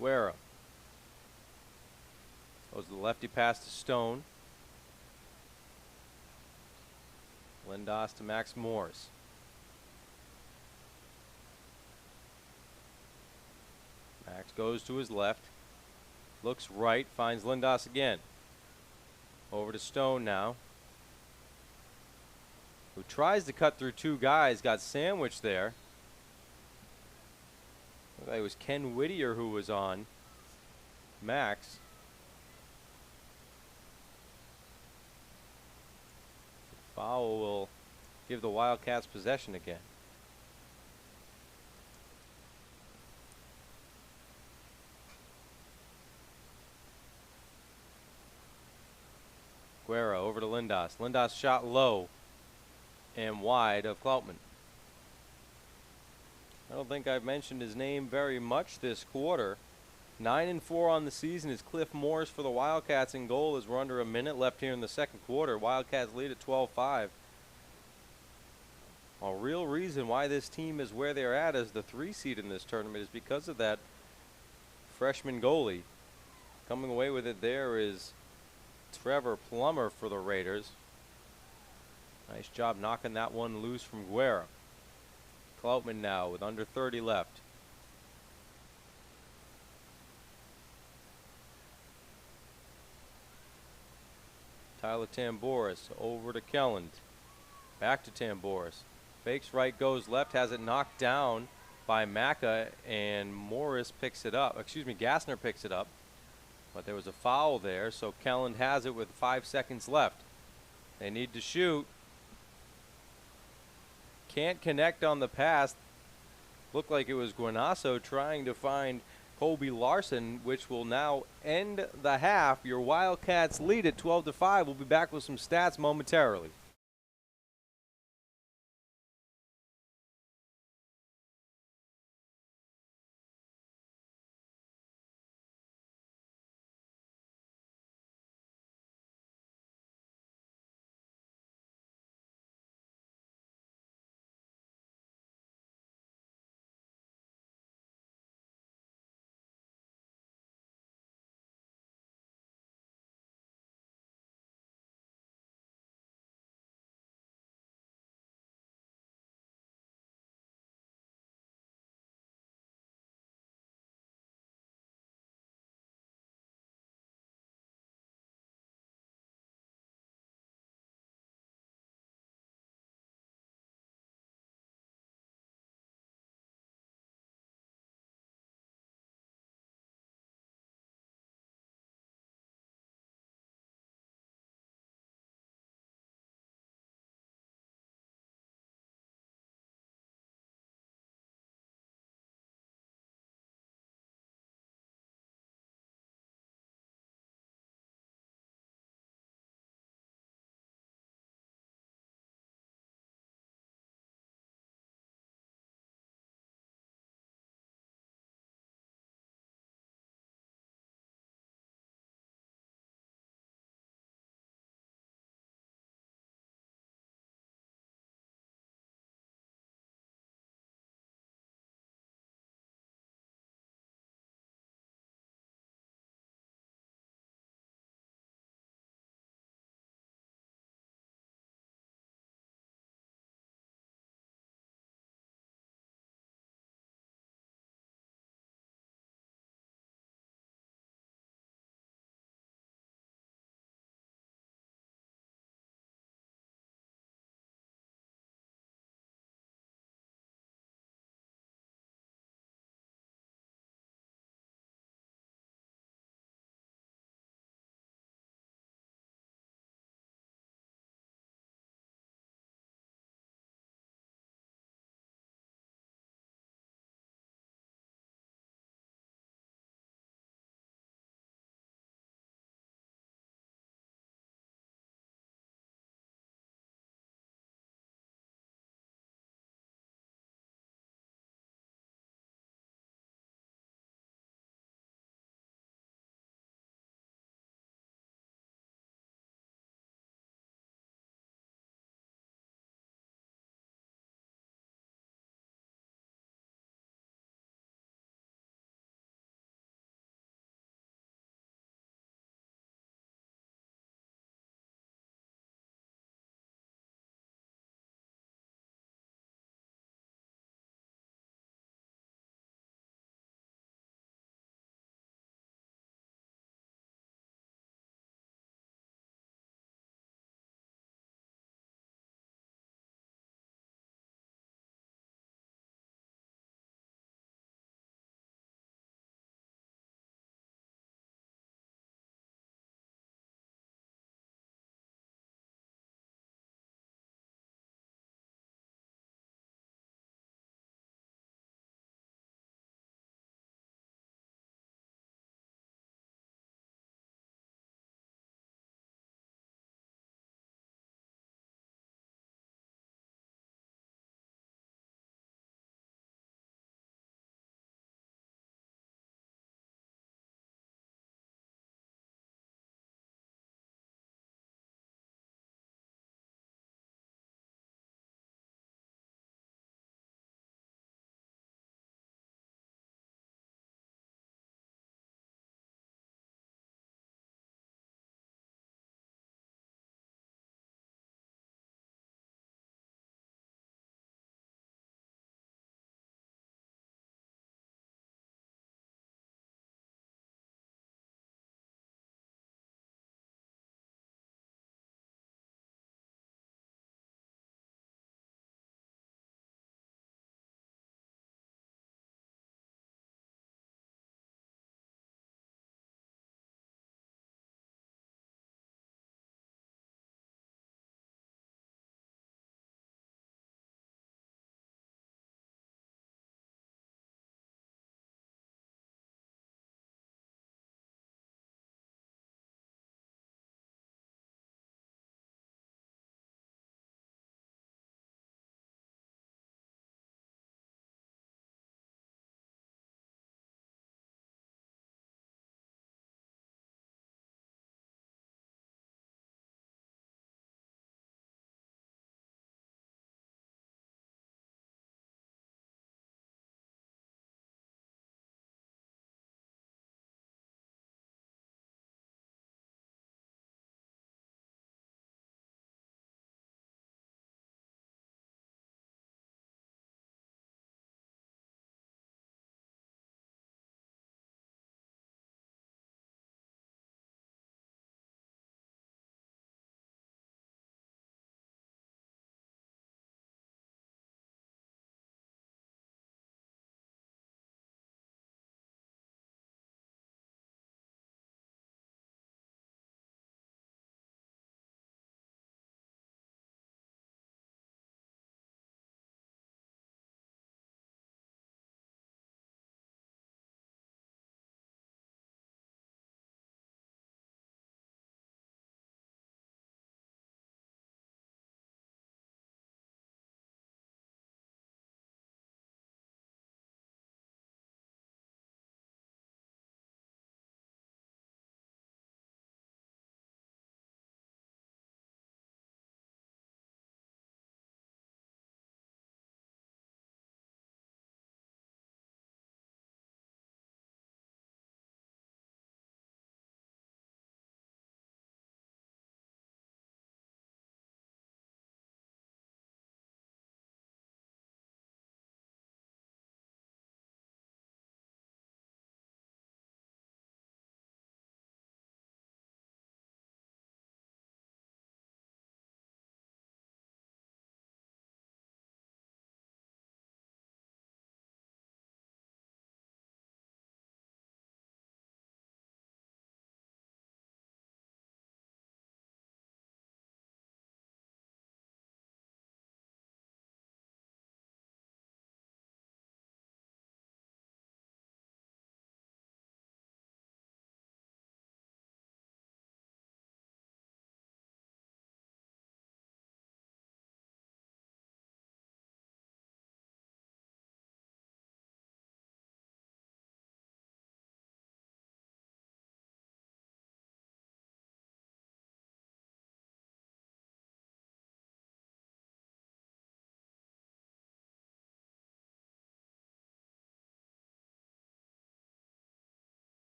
Guerra. Goes the lefty pass to Stone. Lindos to Max Morris. Max goes to his left. Looks right, finds Lindos again. Over to Stone now, who tries to cut through 2 guys, got sandwiched there. Looked like it was Ken Whittier who was on Max. Foul will give the Wildcats possession again. Guerra over to Lindos. Lindos shot low and wide of Klautman. I don't think I've mentioned his name very much this quarter. 9-4 on the season is Cliff Morris for the Wildcats in goal as we're under a minute left here in the second quarter. Wildcats lead at 12-5. A real reason why this team is where they're at as the 3 seed in this tournament is because of that freshman goalie. Coming away with it there is Trevor Plummer for the Raiders. Nice job knocking that one loose from Guerra. Klautman now with under 30 left. Tyler Tamboris over to Kelland. Back to Tamboris. Fakes right, goes left, has it knocked down by Maka, and Morris picks it up. Excuse me, Gassner picks it up. But there was a foul there, so Kelland has it with 5 seconds left. They need to shoot. Can't connect on the pass. Looked like it was Guanasso trying to find Colby Larson, which will now end the half. Your Wildcats lead at 12-5. We'll be back with some stats momentarily.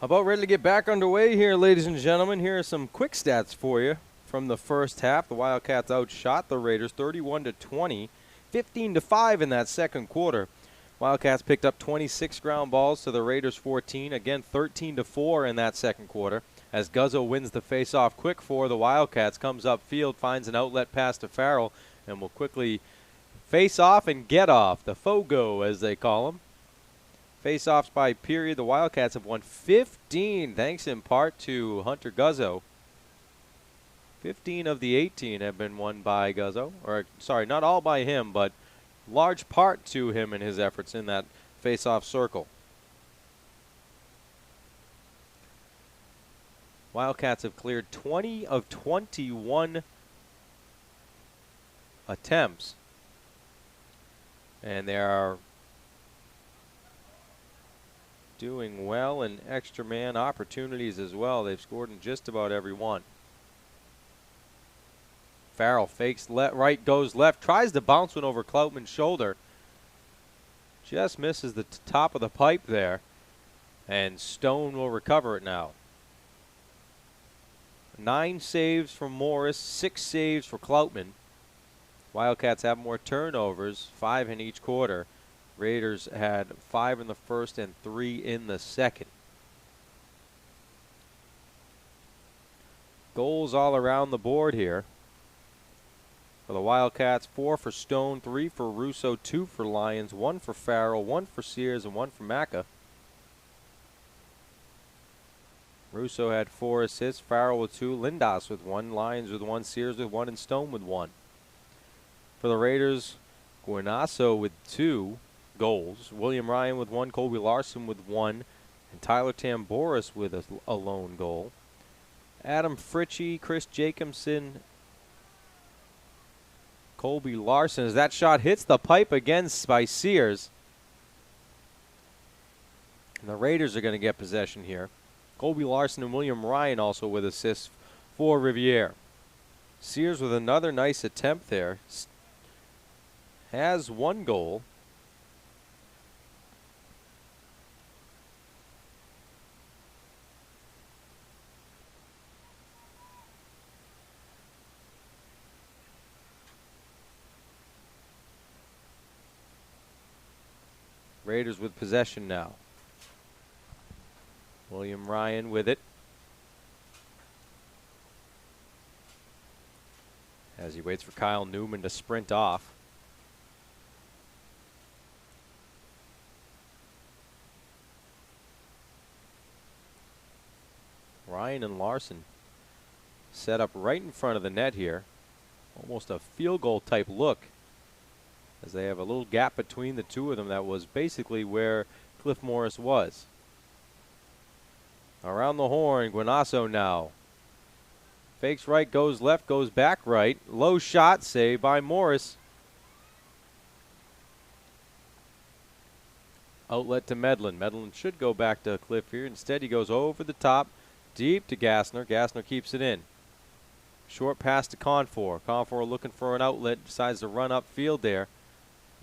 About ready to get back underway here, ladies and gentlemen. Here are some quick stats for you from the first half. The Wildcats outshot the Raiders 31-20, 15-5 in that second quarter. Wildcats picked up 26 ground balls to the Raiders 14. Again, 13-4 in that second quarter. As Guzzo wins the face-off quick for the Wildcats, comes upfield, finds an outlet pass to Farrell, and will quickly face off and get off. The Fogo, as they call him. Face-offs by period, the Wildcats have won 15, thanks in part to Hunter Guzzo. 15 of the 18 have been won by Guzzo. Or, sorry, not all by him, but large part to him and his efforts in that face-off circle. Wildcats have cleared 20 of 21 attempts. And they are doing well in extra man opportunities as well. They've scored in just about every one. Farrell fakes right, goes left, tries to bounce one over Cloutman's shoulder. Just misses the top of the pipe there. And Stone will recover it now. 9 saves from Morris, 6 saves for Cloutman. Wildcats have more turnovers, 5 in each quarter. Raiders had 5 in the first and 3 in the second. Goals all around the board here. For the Wildcats, 4 for Stone, 3 for Russo, 2 for Lyons, 1 for Farrell, 1 for Sears, and 1 for Macca. Russo had 4 assists, Farrell with 2, Lindas with 1, Lyons with 1, Sears with 1, and Stone with 1. For the Raiders, Guanasso with 2 goals, William Ryan with 1, Colby Larson with 1, and Tyler Tamboris with a lone goal. Adam Fritchie, Chris Jacobson, Colby Larson, as that shot hits the pipe again by Sears. And the Raiders are going to get possession here. Colby Larson and William Ryan also with assists for Rivier. Sears with another nice attempt there. Has 1 goal. Raiders with possession now. William Ryan with it. As he waits for Kyle Newman to sprint off. Ryan and Larson set up right in front of the net here. Almost a field goal type look, as they have a little gap between the two of them that was basically where Cliff Morris was. Around the horn, Guanasso now. Fakes right, goes left, goes back right. Low shot, saved by Morris. Outlet to Medlin. Medlin should go back to Cliff here. Instead, he goes over the top, deep to Gassner. Gassner keeps it in. Short pass to Confor. Confor looking for an outlet, decides to run upfield there.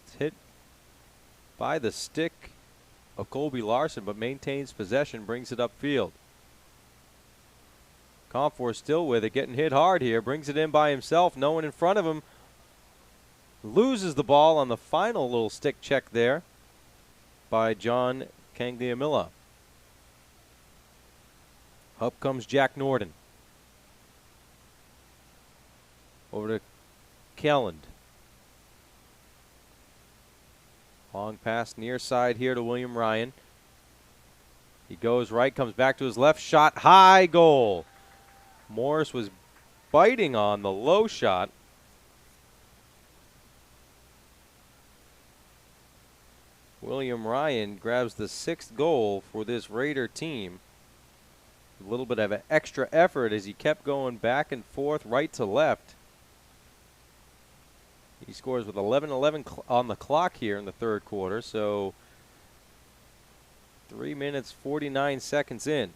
It's hit by the stick of Colby Larson, but maintains possession, brings it upfield. Confor still with it, getting hit hard here, brings it in by himself, no one in front of him. Loses the ball on the final little stick check there by John Kangliamilla. Up comes Jack Norden. Over to Kelland. Long pass near side here to William Ryan. He goes right, comes back to his left, shot high, goal. Morris was biting on the low shot. William Ryan grabs the 6th goal for this Raider team. A little bit of an extra effort as he kept going back and forth, right to left. He scores with 11:11 on the clock here in the third quarter, so 3 minutes, 49 seconds in.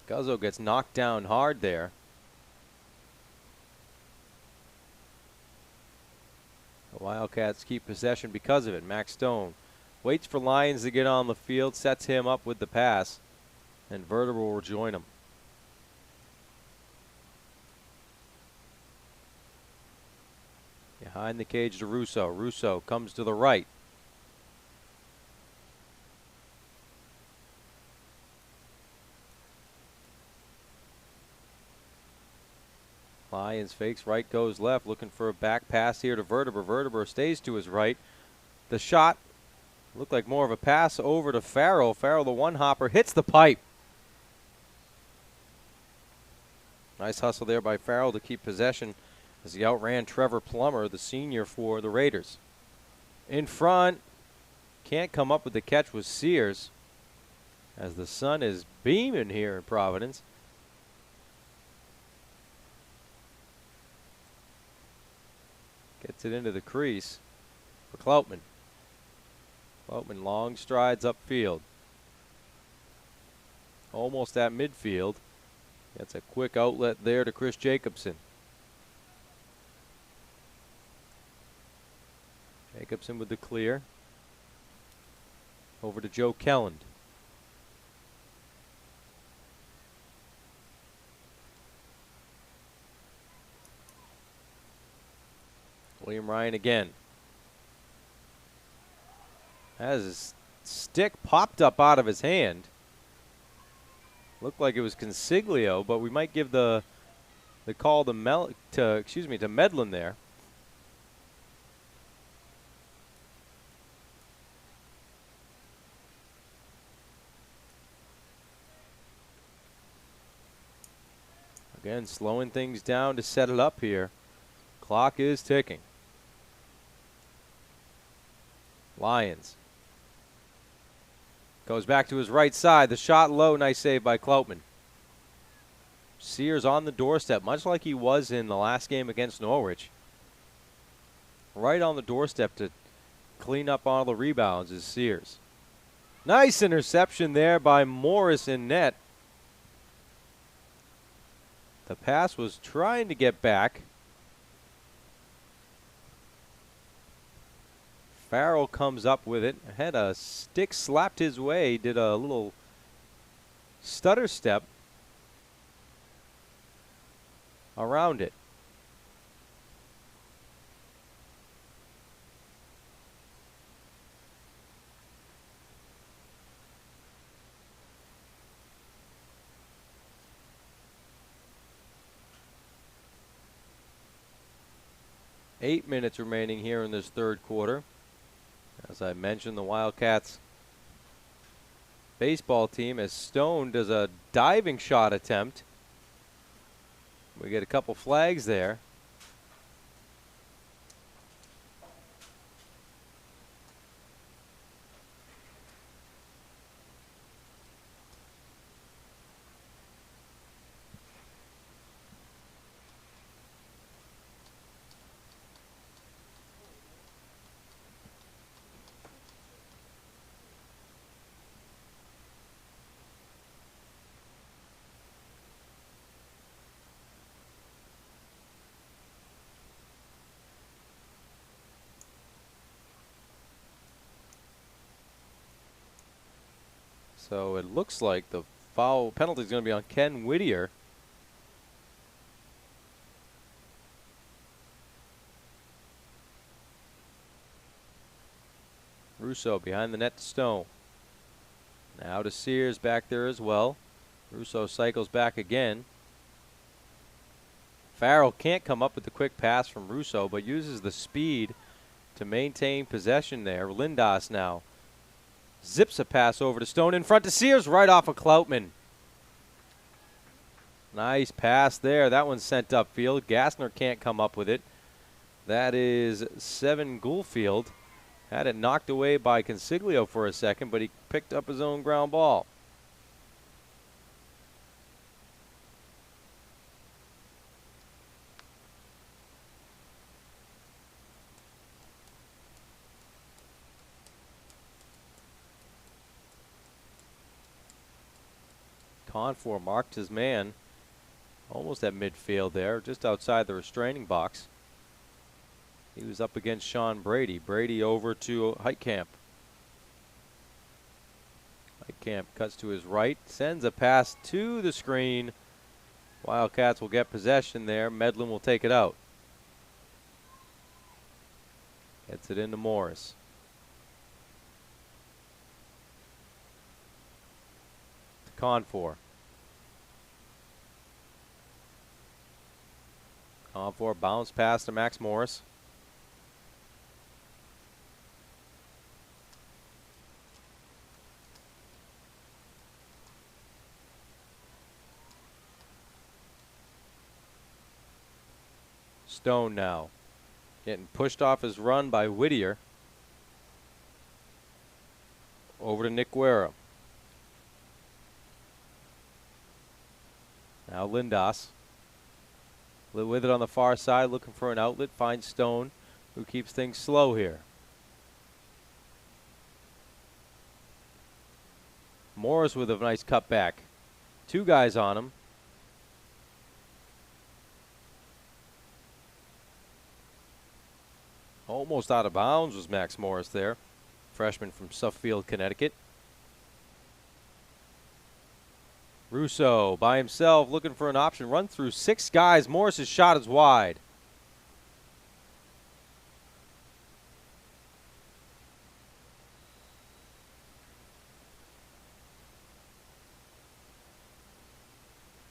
Guzzo gets knocked down hard there. The Wildcats keep possession because of it. Max Stone waits for Lyons to get on the field, sets him up with the pass, and Verder will rejoin him. Behind the cage to Russo. Russo comes to the right. Lyons fakes, right goes left, looking for a back pass here to Verteber. Verteber stays to his right. The shot looked like more of a pass over to Farrell. Farrell, the one-hopper, hits the pipe. Nice hustle there by Farrell to keep possession as he outran Trevor Plummer, the senior for the Raiders. In front, can't come up with the catch was Sears as the sun is beaming here in Providence. Gets it into the crease for Cloutman. Cloutman long strides upfield. Almost at midfield. Gets a quick outlet there to Chris Jacobson. Jacobson with the clear. Over to Joe Kelland. William Ryan again. As his stick popped up out of his hand. Looked like it was Consiglio, but we might give the call to Medlin there. Again, slowing things down to set it up here. Clock is ticking. Lyons goes back to his right side. The shot low. Nice save by Cloutman. Sears on the doorstep, much like he was in the last game against Norwich. Right on the doorstep to clean up all the rebounds is Sears. Nice interception there by Morris in net. The pass was trying to get back. Farrell comes up with it. Had a stick slapped his way. Did a little stutter step around it. Eight minutes remaining here in this third quarter. As I mentioned, the Wildcats baseball team, as Stone does a diving shot attempt. We get a couple flags there. So it looks like the foul penalty is going to be on Ken Whittier. Russo behind the net to Stone. Now to Sears back there as well. Russo cycles back again. Farrell can't come up with the quick pass from Russo, but uses the speed to maintain possession there. Lindas now zips a pass over to Stone in front to Sears, right off of Cloutman. Nice pass there. That one's sent upfield. Gassner can't come up with it. That is Seven Goulfield. Had it knocked away by Consiglio for a second, but he picked up his own ground ball. Confor marked his man almost at midfield there, just outside the restraining box. He was up against Sean Brady. Brady over to Heitkamp. Heitkamp cuts to his right, sends a pass to the screen. Wildcats will get possession there. Medlin will take it out. Gets it into Morris. To Confor. Confor bounce pass to Max Morris. Stone now. Getting pushed off his run by Whittier. Over to Nick Guerra. Now Lindas. With it on the far side, looking for an outlet. Finds Stone, who keeps things slow here. Morris with a nice cutback. Two guys on him. Almost out of bounds was Max Morris there. Freshman from Suffield, Connecticut. Russo by himself looking for an option. Run through six guys. Morris's shot is wide.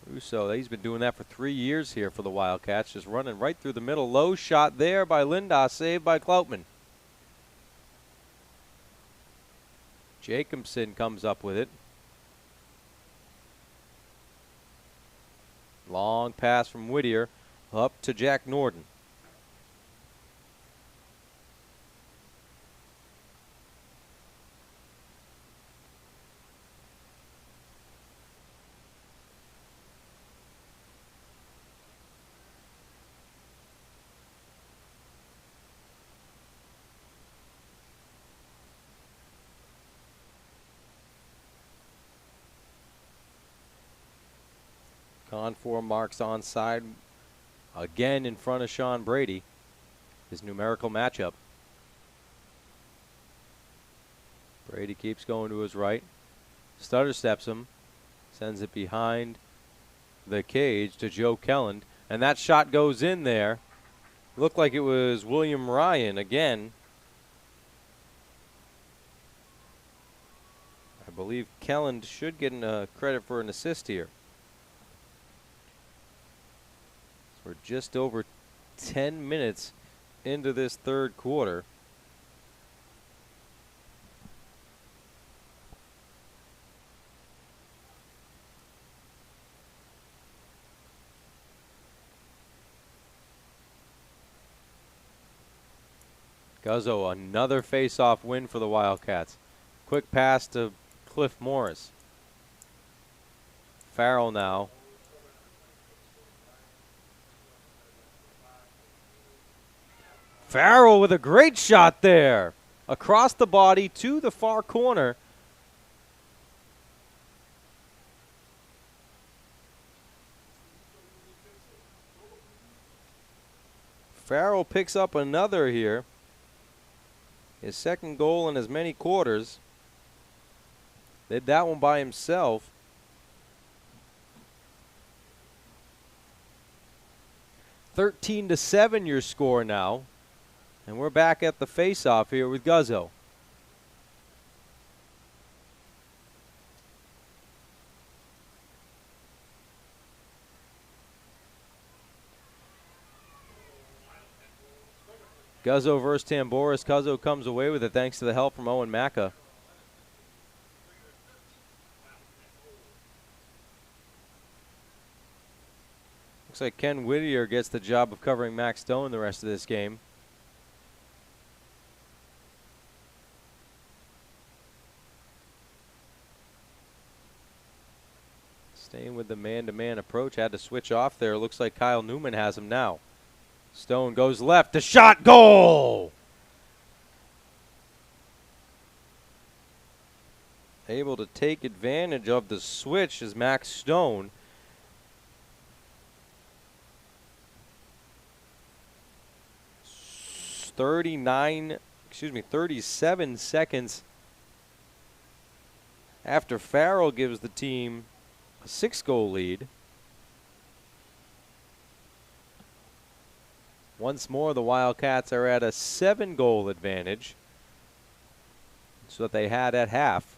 Russo, he's been doing that for 3 years here for the Wildcats. Just running right through the middle. Low shot there by Lindas, saved by Kloutman. Jacobson comes up with it. Long pass from Whittier up to Jack Norden. Confor marks onside again in front of Sean Brady. His numerical matchup. Brady keeps going to his right. Stutter steps him. Sends it behind the cage to Joe Kelland. And that shot goes in there. Looked like it was William Ryan again. I believe Kelland should get credit for an assist here. We're just over 10 minutes into this third quarter. Guzzo, another face-off win for the Wildcats. Quick pass to Cliff Morris. Farrell now. Farrell with a great shot there. Across the body to the far corner. Farrell picks up another here. His second goal in as many quarters. Did that one by himself. (13-7) your score now. And we're back at the face-off here with Guzzo. Guzzo versus Tamboris. Guzzo comes away with it thanks to the help from Owen Macca. Looks like Ken Whittier gets the job of covering Max Stone the rest of this game. Staying with the man-to-man approach. Had to switch off there. Looks like Kyle Newman has him now. Stone goes left. The shot, goal! able to take advantage of the switch as Max Stone. .37 seconds after Farrell gives the team a 6-goal lead. Once more, the Wildcats are at a 7-goal advantage. That's what they had at half.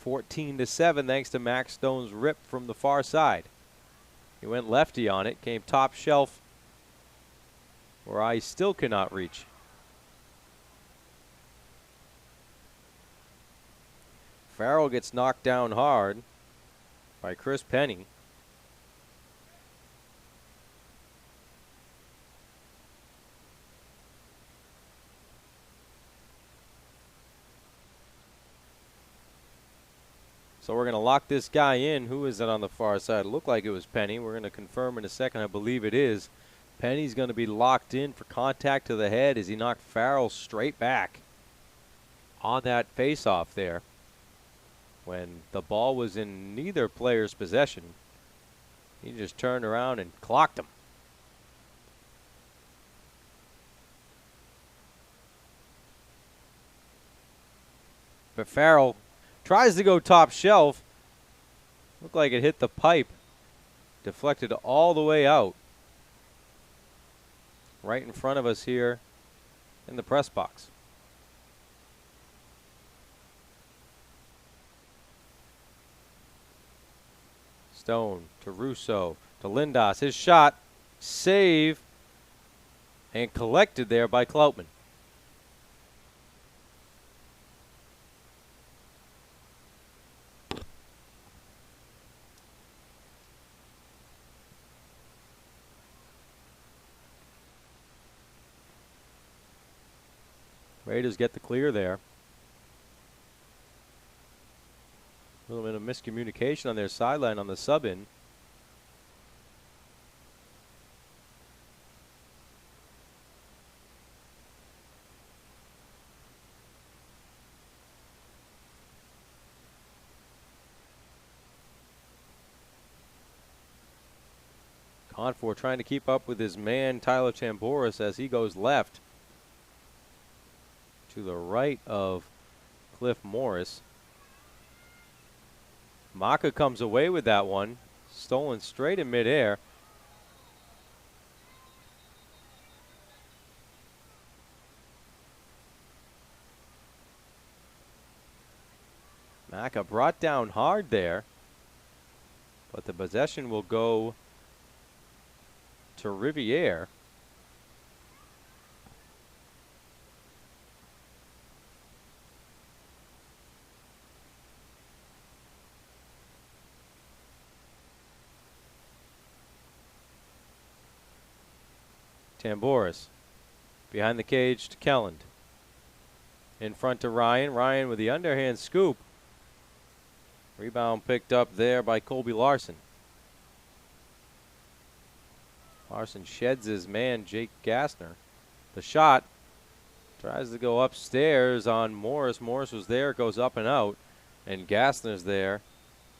14-7 thanks to Max Stone's rip from the far side. He went lefty on it, came top shelf where I still cannot reach. Farrell gets knocked down hard by Chris Penny. So we're going to lock this guy in. Who is it on the far side? It looked like it was Penny. We're going to confirm in a second. I believe it is. Penny's going to be locked in for contact to the head as he knocked Farrell straight back on that face-off there when the ball was in neither player's possession. He just turned around and clocked him. But Farrell tries to go top shelf. Looked like it hit the pipe. Deflected all the way out. Right in front of us here in the press box. Stone to Russo to Lindas. His shot, save, and collected there by Kloutman. Raiders get the clear there. A little bit of miscommunication on their sideline on the sub-in. Confor trying to keep up with his man Tyler Tamboris as he goes left to the right of Cliff Morris. Maka comes away with that one. Stolen straight in midair. Maka brought down hard there, but the possession will go to Rivier. Tamboris behind the cage to Kelland. In front to Ryan. Ryan with the underhand scoop. Rebound picked up there by Colby Larson. Larson sheds his man, Jake Gassner. The shot tries to go upstairs on Morris. Morris was there, goes up and out. And Gassner's there.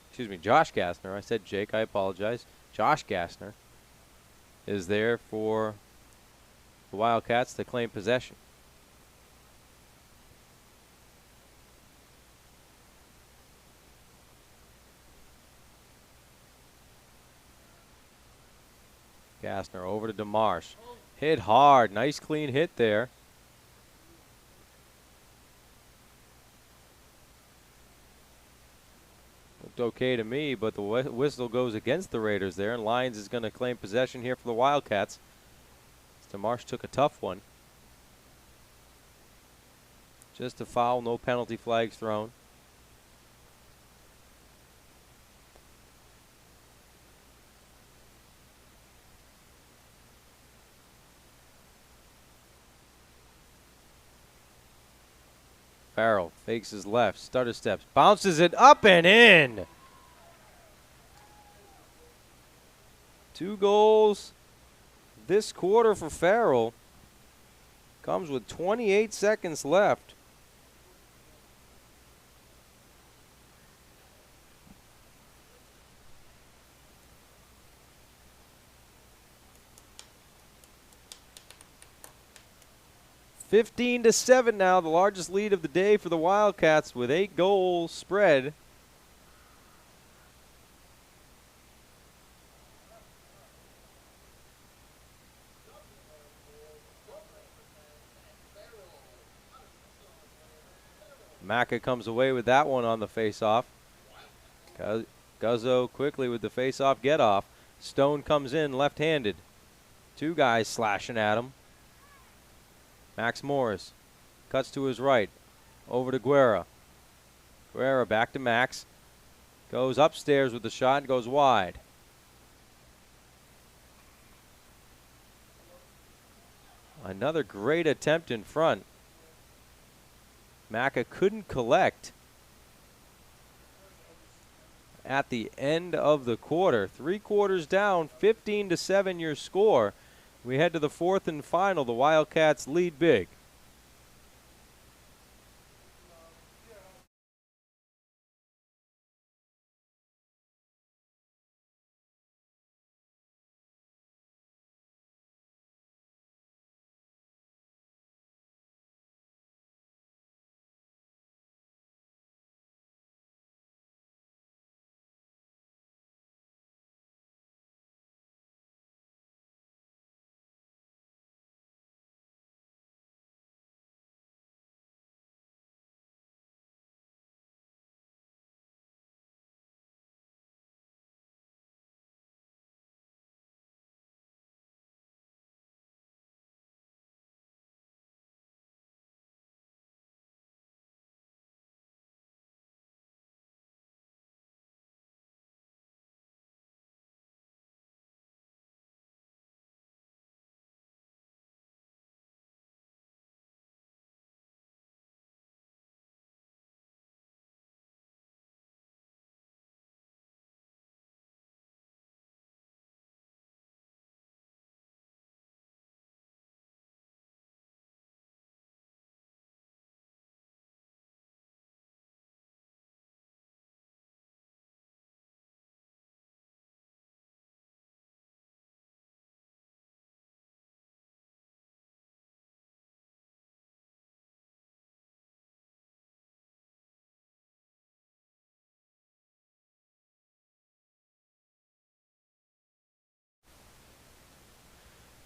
Excuse me, Josh Gassner. I said Jake, I apologize. Josh Gassner is there for the Wildcats to claim possession. Gassner over to DeMarsh. Hit hard. Nice clean hit there. Looked okay to me, but the whistle goes against the Raiders there, and Lyons is going to claim possession here for the Wildcats. DeMarsh took a tough one. Just a foul, no penalty flags thrown. Farrell fakes his left, stutter steps, bounces it up and in. 2 goals this quarter for Farrell. Comes with 28 seconds left. 15-7 now, the largest lead of the day for the Wildcats with 8-goal spread. Maka comes away with that one on the face-off. Guzzo quickly with the face-off get-off. Stone comes in left-handed. Two guys slashing at him. Max Morris cuts to his right. Over to Guerra. Guerra back to Max. Goes upstairs with the shot and goes wide. Another great attempt in front. Maka couldn't collect at the end of the quarter. 3 quarters down, 15-7 your score. We head to the fourth and final. The Wildcats lead big.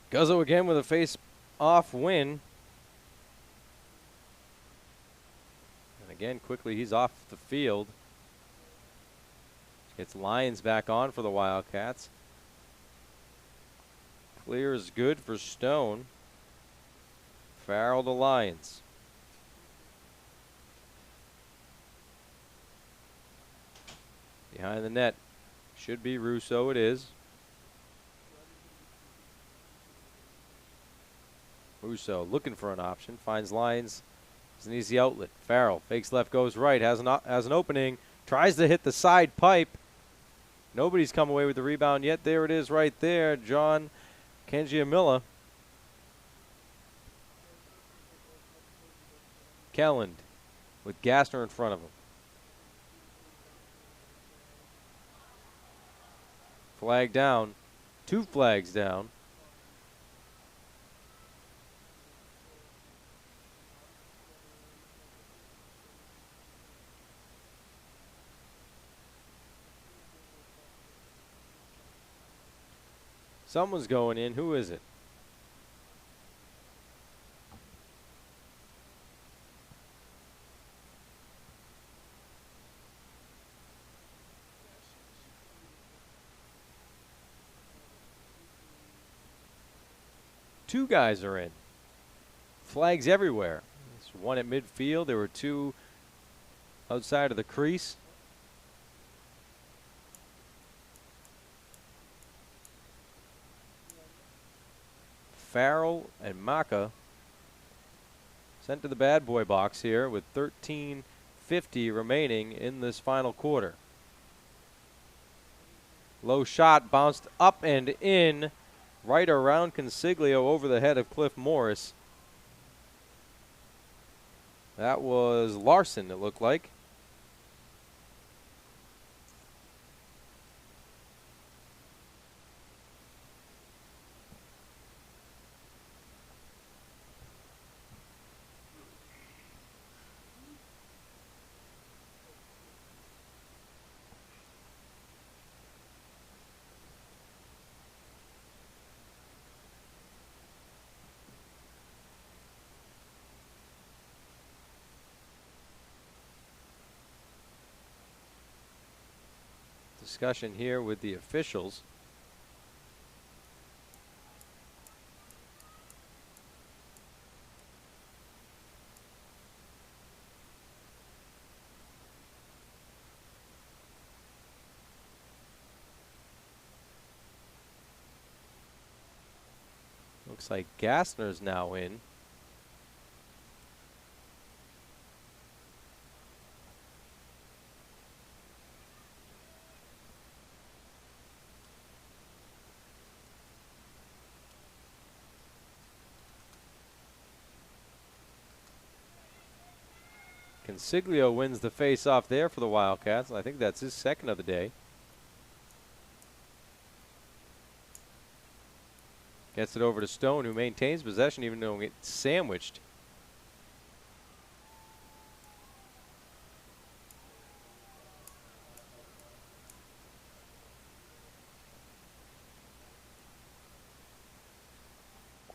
Guzzo again with a face-off win. And again, quickly he's off the field. Gets Lyons back on for the Wildcats. Clear is good for Stone. Farrell to Lyons. Behind the net. Should be Russo. It is. Russo looking for an option. Finds Lyons. It's an easy outlet. Farrell fakes left, goes right. Has an opening. Tries to hit the side pipe. Nobody's come away with the rebound yet. There it is right there. John Kangiamilla. Kelland with Gassner in front of him. Flag down. 2 flags down. Someone's going in. Who is it? Two guys are in. Flags everywhere. There's one at midfield. There were 2 outside of the crease. Farrell and Maka sent to the bad boy box here with 13:50 remaining in this final quarter. Low shot bounced up and in right around Consiglio over the head of Cliff Morris. That was Larson, it looked like. discussion here with the officials. Looks like Gassner's now in. Consiglio wins the face-off there for the Wildcats. I think that's his second of the day. Gets it over to Stone, who maintains possession even though it's sandwiched.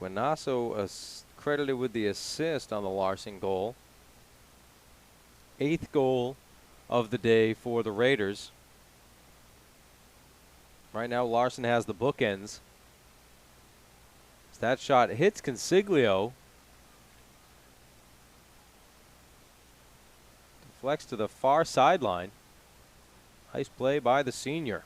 Guanasso credited with the assist on the Larson goal. 8th goal of the day for the Raiders. Right now, Larson has the bookends. As that shot hits Consiglio. Deflects to the far sideline. Nice play by the senior.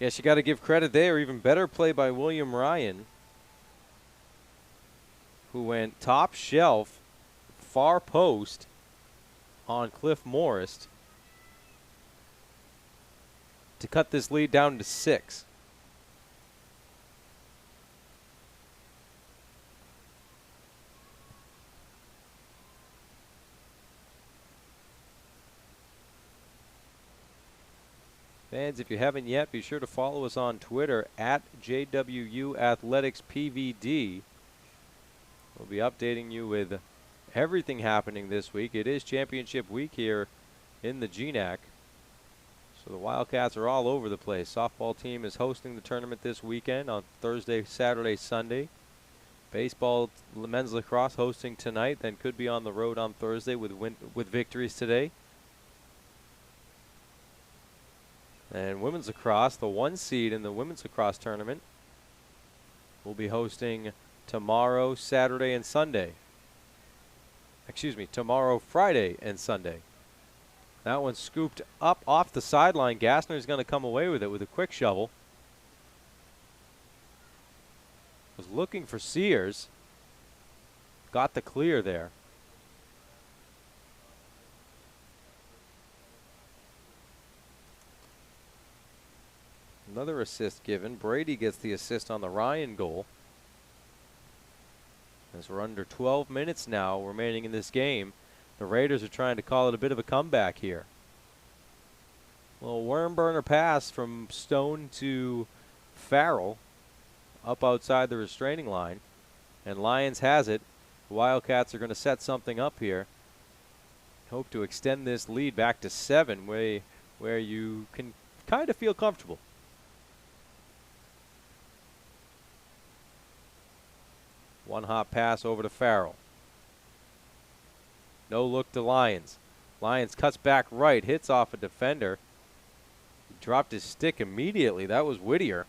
Guess you got to give credit there. Even better play by William Ryan, who went top shelf, far post on Cliff Morris to cut this lead down to 6. Fans, if you haven't yet, be sure to follow us on Twitter at JWU Athletics PVD. We'll be updating you with everything happening this week. It is championship week here in the GNAC. So the Wildcats are all over the place. Softball team is hosting the tournament this weekend on Thursday, Saturday, Sunday. Baseball, men's lacrosse hosting tonight, then could be on the road on Thursday with victories today. And women's lacrosse, the 1 seed in the women's lacrosse tournament, will be hosting tomorrow, Saturday, and Sunday. Excuse me, tomorrow, Friday, and Sunday. That one scooped up off the sideline. Gassner's going to come away with it with a quick shovel. Was looking for Sears. Got the clear there. Another assist given. Brady gets the assist on the Ryan goal. As we're under 12 minutes now remaining in this game, the Raiders are trying to call it a bit of a comeback here. A little worm burner pass from Stone to Farrell up outside the restraining line. And Lyons has it. The Wildcats are going to set something up here. Hope to extend this lead back to 7, where you can kind of feel comfortable. One hop pass over to Farrell. No look to Lyons. Lyons cuts back right, hits off a defender. He dropped his stick immediately. That was Whittier.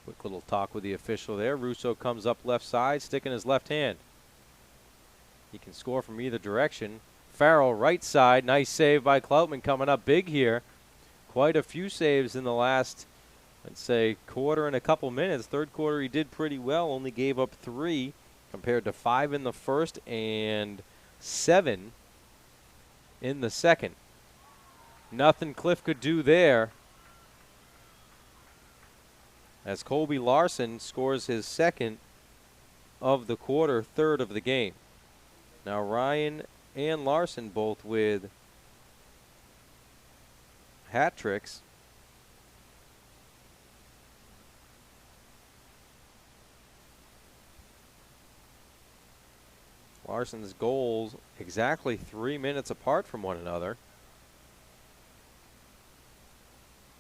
Quick little talk with the official there. Russo comes up left side, sticking his left hand. He can score from either direction. Farrell right side. Nice save by Cloutman coming up big here. Quite a few saves in the last, I'd say, quarter and a couple minutes. Third quarter he did pretty well. Only gave up 3 compared to 5 in the first and 7 in the second. Nothing Cliff could do there, as Colby Larson scores his second of the quarter, third of the game. Now Ryan and Larson both with hat tricks. Larson's goals exactly 3 minutes apart from one another.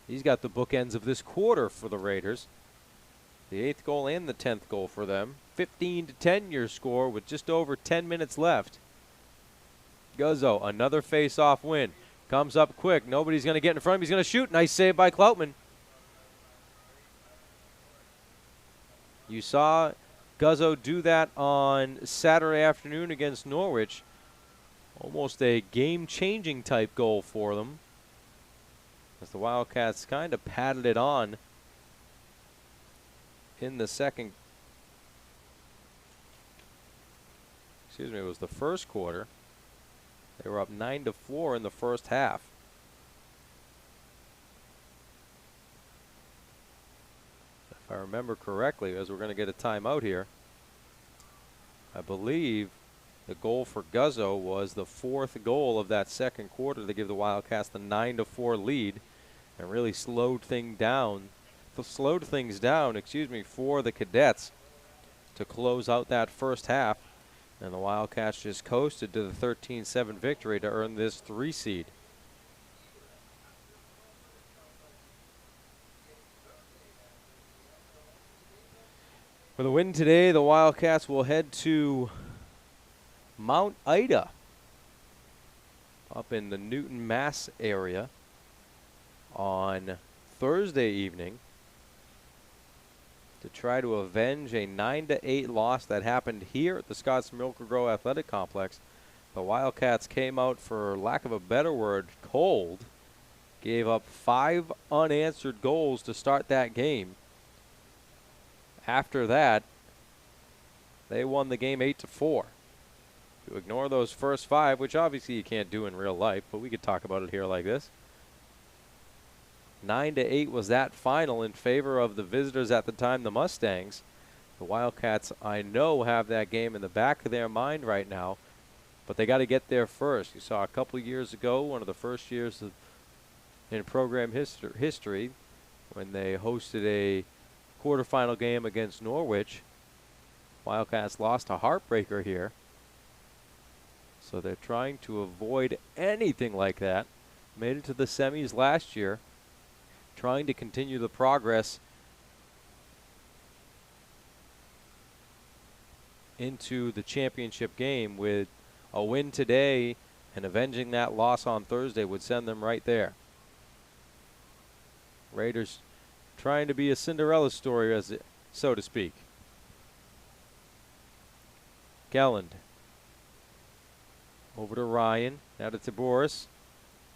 He's got the bookends of this quarter for the Raiders. The 8th goal and the 10th goal for them. 15-10 your score with just over 10 minutes left. Guzzo, another face-off win. Comes up quick. Nobody's going to get in front of him. He's going to shoot. Nice save by Kloutman. You saw Guzzo do that on Saturday afternoon against Norwich. Almost a game-changing type goal for them, as the Wildcats kind of patted it on in the second. Excuse me, it was the first quarter. They were up 9-4 in the first half. If I remember correctly, as we're going to get a timeout here, I believe the goal for Guzzo was the 4th goal of that second quarter to give the Wildcats the 9-4 lead, and really slowed things down, for the Cadets to close out that first half. And the Wildcats just coasted to the 13-7 victory to earn this 3 seed. For the win today, the Wildcats will head to Mount Ida up in the Newton, Mass area on Thursday evening to try to avenge a 9-8 loss that happened here at the Scotts Miracle-Gro Athletic Complex. The Wildcats came out, for lack of a better word, cold. Gave up 5 unanswered goals to start that game. After that, they won the game 8-4. To ignore those first 5, which obviously you can't do in real life, but we could talk about it here like this. 9-8 was that final in favor of the visitors at the time, the Mustangs. The Wildcats, I know, have that game in the back of their mind right now, but they got to get there first. You saw a couple years ago, one of the first years in program history, when they hosted a quarterfinal game against Norwich. Wildcats lost a heartbreaker here. So they're trying to avoid anything like that. Made it to the semis last year, trying to continue the progress into the championship game. With a win today and avenging that loss on Thursday would send them right there. Raiders trying to be a Cinderella story, so to speak. Gelland over to Ryan, now to Taboris.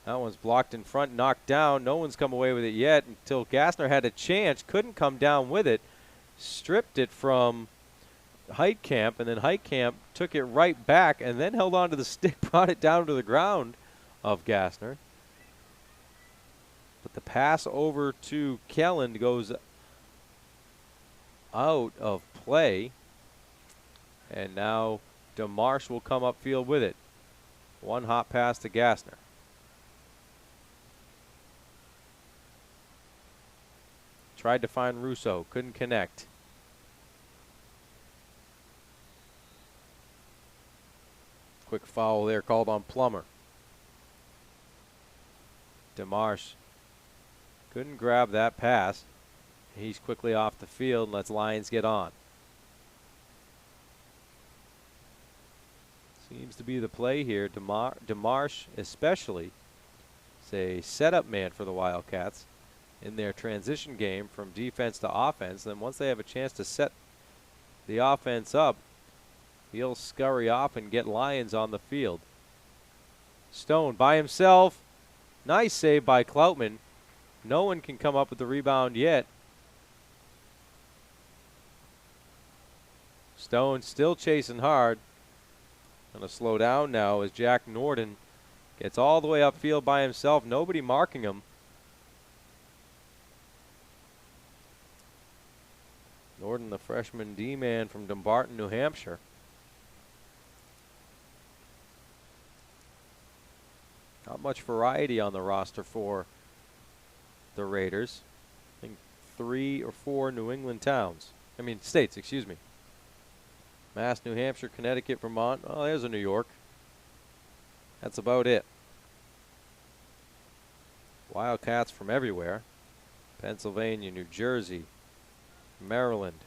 That one's blocked in front, knocked down. No one's come away with it yet until Gassner had a chance, couldn't come down with it. Stripped it from Heitkamp, and then Heitkamp took it right back and then held on to the stick, brought it down to the ground of Gassner. But the pass over to Kelland goes out of play. And now DeMarsh will come upfield with it. One hot pass to Gassner. Tried to find Russo, couldn't connect. Quick foul there called on Plummer. DeMarsh couldn't grab that pass. He's quickly off the field and lets Lyons get on. Seems to be the play here. DeMarsh especially is a setup man for the Wildcats in their transition game from defense to offense. Then once they have a chance to set the offense up, he'll scurry off and get Lyons on the field. Stone by himself. Nice save by Kloutman. No one can come up with the rebound yet. Stone still chasing hard. Going to slow down now as Jack Norden gets all the way upfield by himself. Nobody marking him. Norden, the freshman D-man from Dumbarton, New Hampshire. Not much variety on the roster for the Raiders. I think 3 or 4 New England states, excuse me. Mass, New Hampshire, Connecticut, Vermont. Oh, there's a New York. That's about it. Wildcats from everywhere. Pennsylvania, New Jersey, Maryland,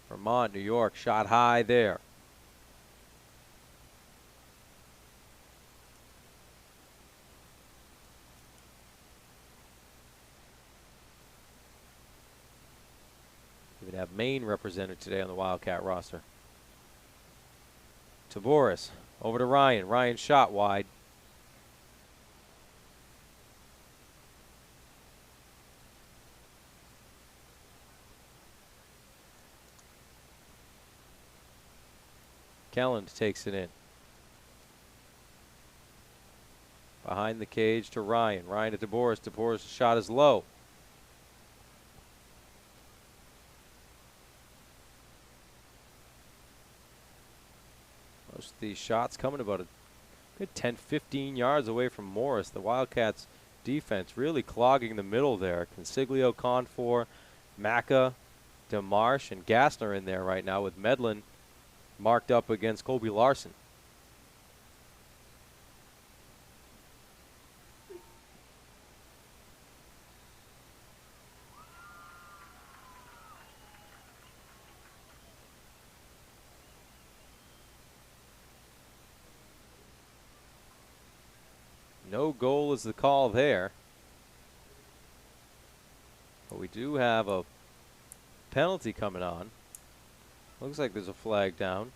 Vermont, New York, shot high there. Even have Maine represented today on the Wildcat roster. Taboris over to Ryan. Ryan shot wide. Kelland takes it in. Behind the cage to Ryan. Ryan to Taboris. Taboris' shot is low. Most of these shots coming about a good 10, 15 yards away from Morris. The Wildcats defense really clogging the middle there. Consiglio, Confor, Macca, DeMarsh, and Gassner in there right now with Medlin marked up against Colby Larson. No goal is the call there. But we do have a penalty coming on. Looks like there's a flag down.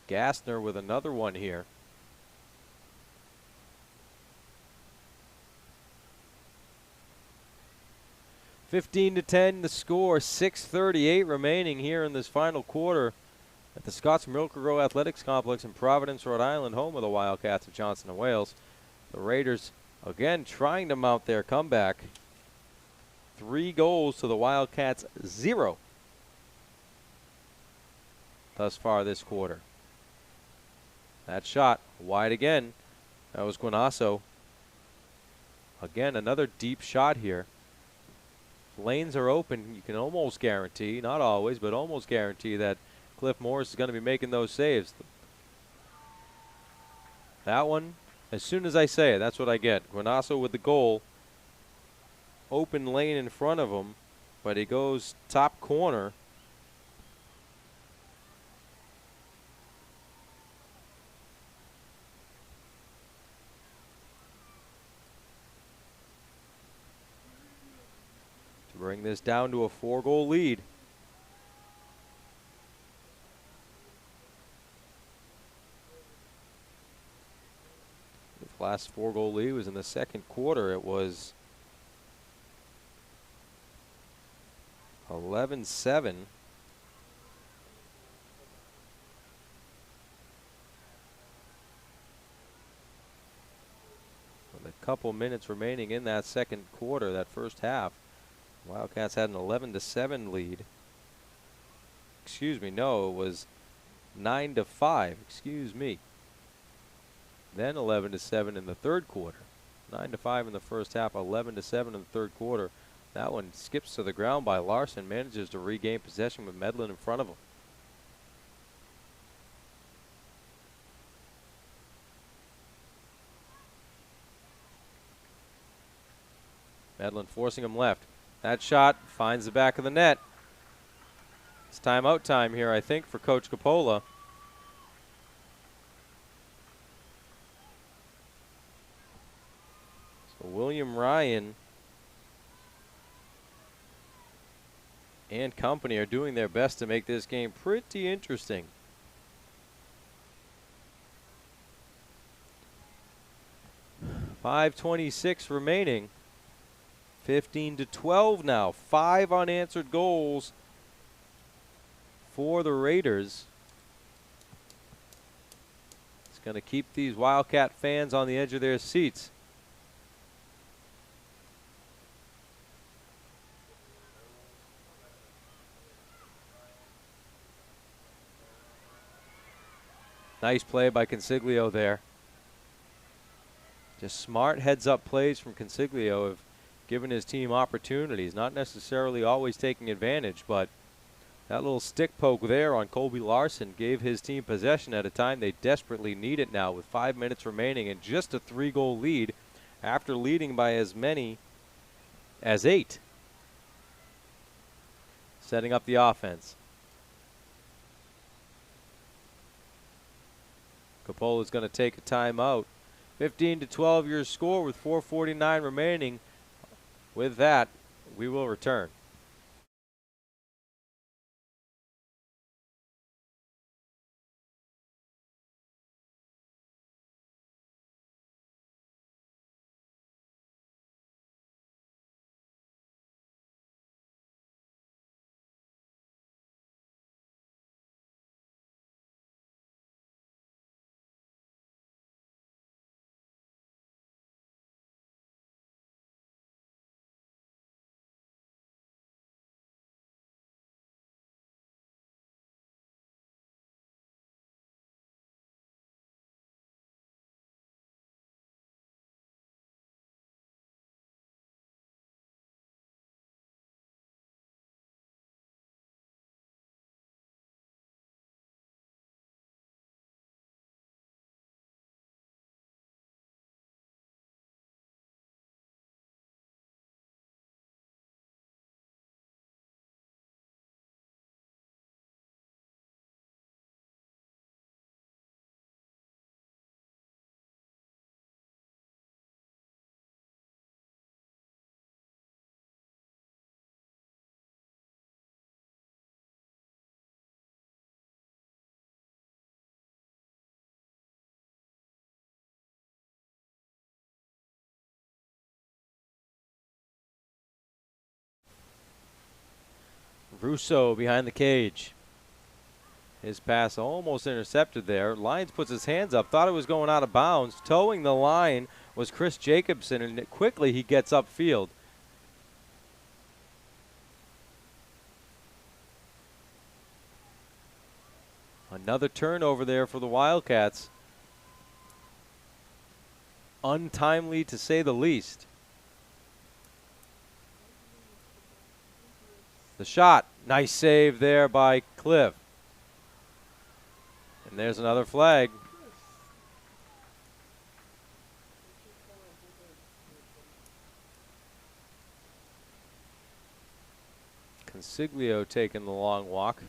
Gassner with another one here. (15-10) the score. 6:38 remaining here in this final quarter at the Scotts Miracle-Gro Athletics Complex in Providence, Rhode Island, home of the Wildcats of Johnson and Wales. The Raiders again trying to mount their comeback. 3 goals to the Wildcats' 0 thus far this quarter. That shot wide again. That was Guanasso. Again, another deep shot here. Lanes are open. You can almost guarantee, not always, but almost guarantee that Cliff Morris is going to be making those saves. That one, as soon as I say it, that's what I get. Guanasso with the goal. Open lane in front of him, but he goes top corner. To bring this down to a 4-goal lead. The last 4-goal lead was in the second quarter. It was 11-7. With a couple minutes remaining in that second quarter, that first half, Wildcats had an 11-7 lead. Excuse me, no, it was 9-5. Excuse me. Then 11-7 in the third quarter. 9-5 in the first half, 11-7 in the third quarter. That one skips to the ground by Larson, manages to regain possession with Medlin in front of him. Medlin forcing him left. That shot finds the back of the net. It's timeout time here, I think, for Coach Coppola. So William Ryan and company are doing their best to make this game pretty interesting. .526 remaining. 15-12 now. 5 unanswered goals for the Raiders. It's going to keep these Wildcat fans on the edge of their seats. Nice play by Consiglio there. Just smart heads-up plays from Consiglio have given his team opportunities, not necessarily always taking advantage, but that little stick poke there on Colby Larson gave his team possession at a time they desperately need it now with 5 minutes remaining and just a 3-goal lead after leading by as many as 8. Setting up the offense. Coppola's going to take a timeout. 15-12 your score with 4:49 remaining. With that, we will return. Russo behind the cage. His pass almost intercepted there. Lyons puts his hands up, thought it was going out of bounds. Towing the line was Chris Jacobson, and quickly he gets upfield. Another turnover there for the Wildcats. Untimely to say the least. The shot, nice save there by Cliff. And there's another flag. Consiglio taking the long walk.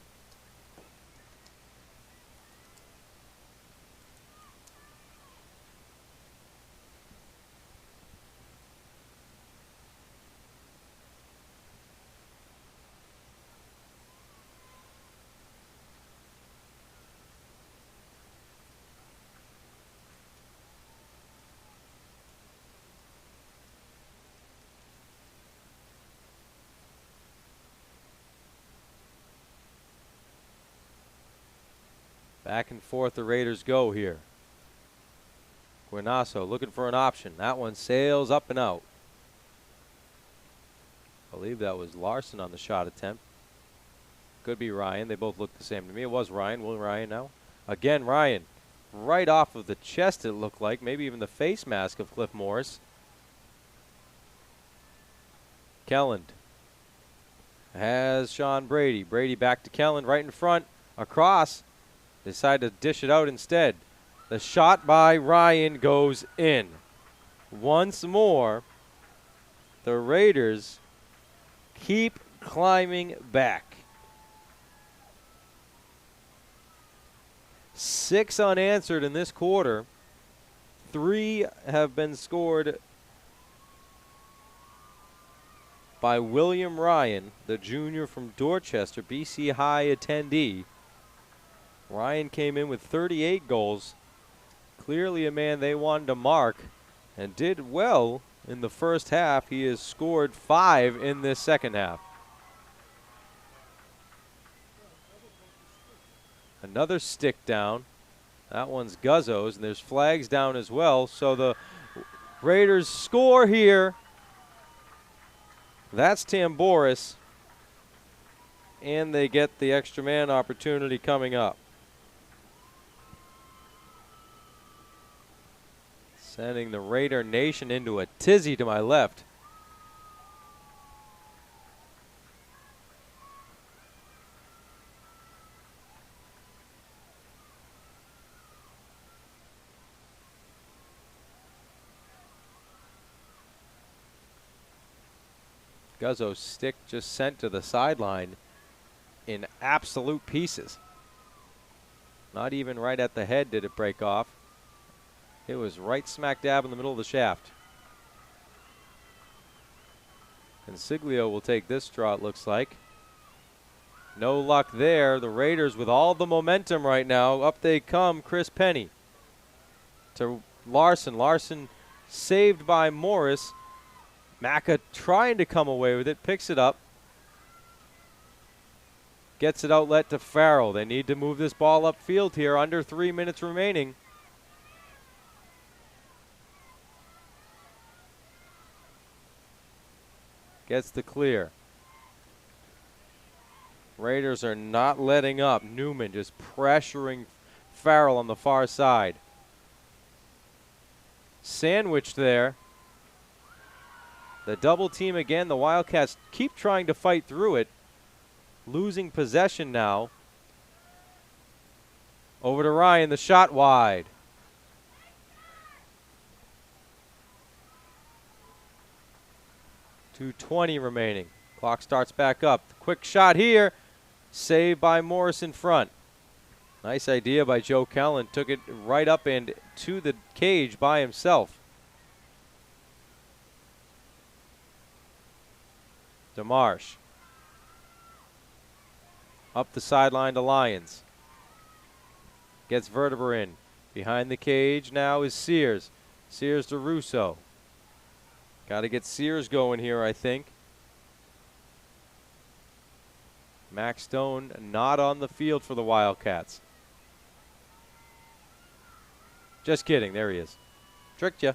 Back and forth the Raiders go here. Guinasso looking for an option. That one sails up and out. I believe that was Larson on the shot attempt. Could be Ryan. They both look the same to me. It was Ryan. Will Ryan now? Again, Ryan. Right off of the chest, it looked like. Maybe even the face mask of Cliff Morris. Kelland has Sean Brady. Brady back to Kelland right in front. Across. Decide to dish it out instead. The shot by Ryan goes in. Once more, the Raiders keep climbing back. 6 unanswered in this quarter. 3 have been scored by William Ryan, the junior from Dorchester, BC High attendee. Ryan came in with 38 goals. Clearly a man they wanted to mark and did well in the first half. He has scored 5 in this second half. Another stick down. That one's Guzzo's, and there's flags down as well. So the Raiders score here. That's Tamboris. And they get the extra man opportunity coming up. Sending the Raider Nation into a tizzy to my left. Guzzo's stick just sent to the sideline in absolute pieces. Not even right at the head did it break off. It was right smack dab in the middle of the shaft. Consiglio will take this draw, it looks like. No luck there. The Raiders with all the momentum right now. Up they come. Chris Penny to Larson. Larson saved by Morris. Macca trying to come away with it. Picks it up. Gets it outlet to Farrell. They need to move this ball upfield here. Under 3 minutes remaining. Gets the clear. Raiders are not letting up. Newman just pressuring Farrell on the far side. Sandwiched there. The double team again. The Wildcats keep trying to fight through it. Losing possession now. Over to Ryan. The shot wide. .220 remaining. Clock starts back up. Quick shot here. Saved by Morris in front. Nice idea by Joe Kellen. Took it right up and to the cage by himself. DeMarsh. Up the sideline to Lyons. Gets Verteber in. Behind the cage now is Sears. Sears to Russo. Got to get Sears going here, I think. Max Stone not on the field for the Wildcats. Just kidding. There he is. Tricked you.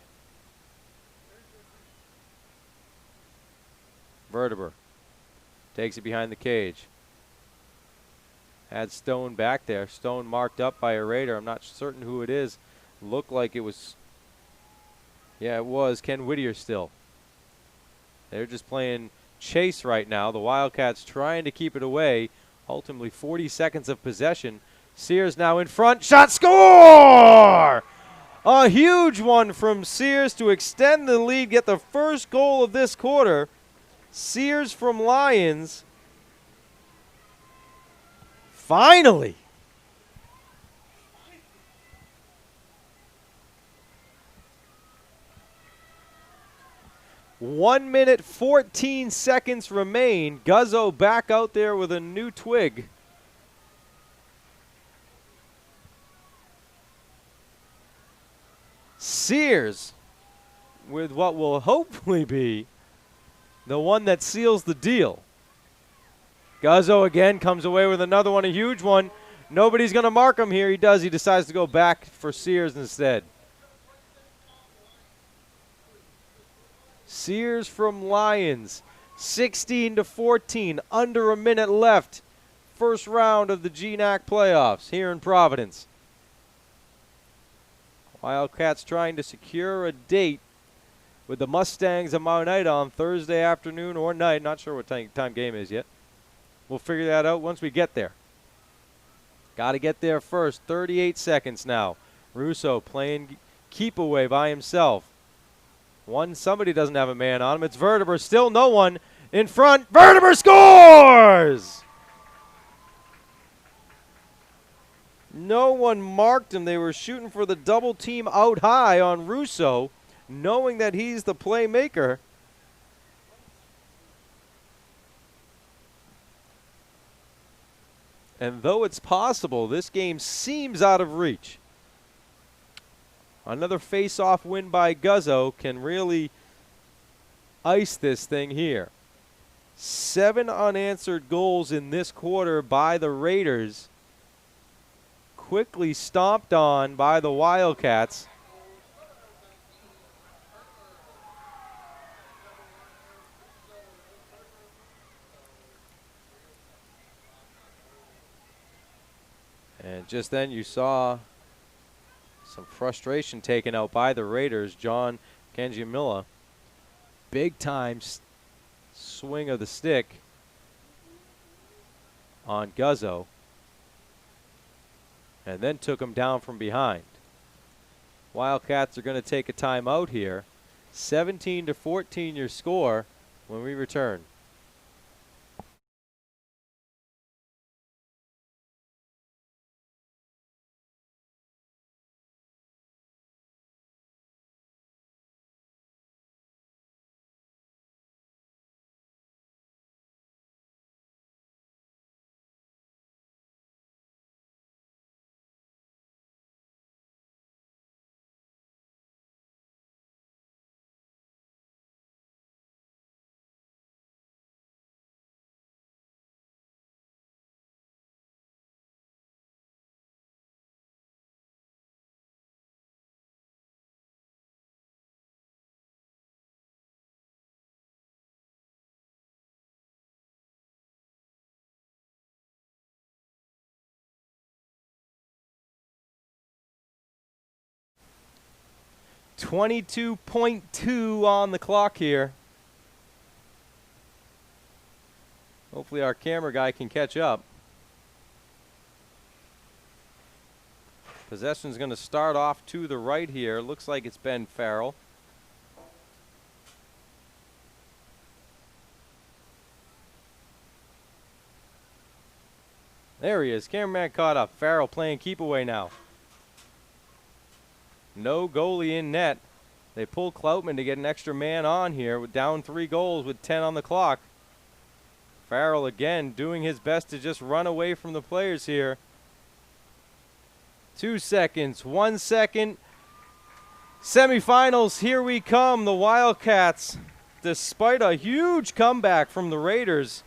Verteber takes it behind the cage. Had Stone back there. Stone marked up by a Raider. I'm not certain who it is. Looked like it was. Yeah, it was Ken Whittier still. They're just playing chase right now. The Wildcats trying to keep it away. Ultimately 40 seconds of possession. Sears now in front. Shot, score! A huge one from Sears to extend the lead, get the first goal of this quarter. Sears from Lyons. Finally. One minute, 14 seconds remain. Guzzo back out there with a new twig. Sears with what will hopefully be the one that seals the deal. Guzzo again comes away with another one, a huge one. Nobody's going to mark him here. He does. He decides to go back for Sears instead. Sears from Lyons, 16-14, under a minute left. First round of the GNAC playoffs here in Providence. Wildcats trying to secure a date with the Mustangs of Mount Ida on Thursday afternoon or night. Not sure what time game is yet. We'll figure that out once we get there. Got to get there first. 38 seconds now. Russo playing keep away by himself. Somebody doesn't have a man on him. It's Verteber. Still no one in front. Verteber scores! No one marked him. They were shooting for the double team out high on Russo, knowing that he's the playmaker. And though it's possible, this game seems out of reach. Another face-off win by Guzzo can really ice this thing here. 7 unanswered goals in this quarter by the Raiders. Quickly stomped on by the Wildcats. And just then you saw Some frustration taken out by the Raiders. John Kanjimilla, big time swing of the stick on Guzzo, and then took him down from behind. Wildcats are going to take a timeout here. 17-14 your score when we return. .2 on the clock here. Hopefully our camera guy can catch up. Possession's going to start off to the right here. Looks like it's Ben Farrell. There he is. Cameraman caught up. Farrell playing keep away now. No goalie in net. They pull Cloutman to get an extra man on here with down 3 goals with 10 on the clock. Farrell again doing his best to just run away from the players here. 2 seconds, 1 second. Semifinals, here we come. The Wildcats, despite a huge comeback from the Raiders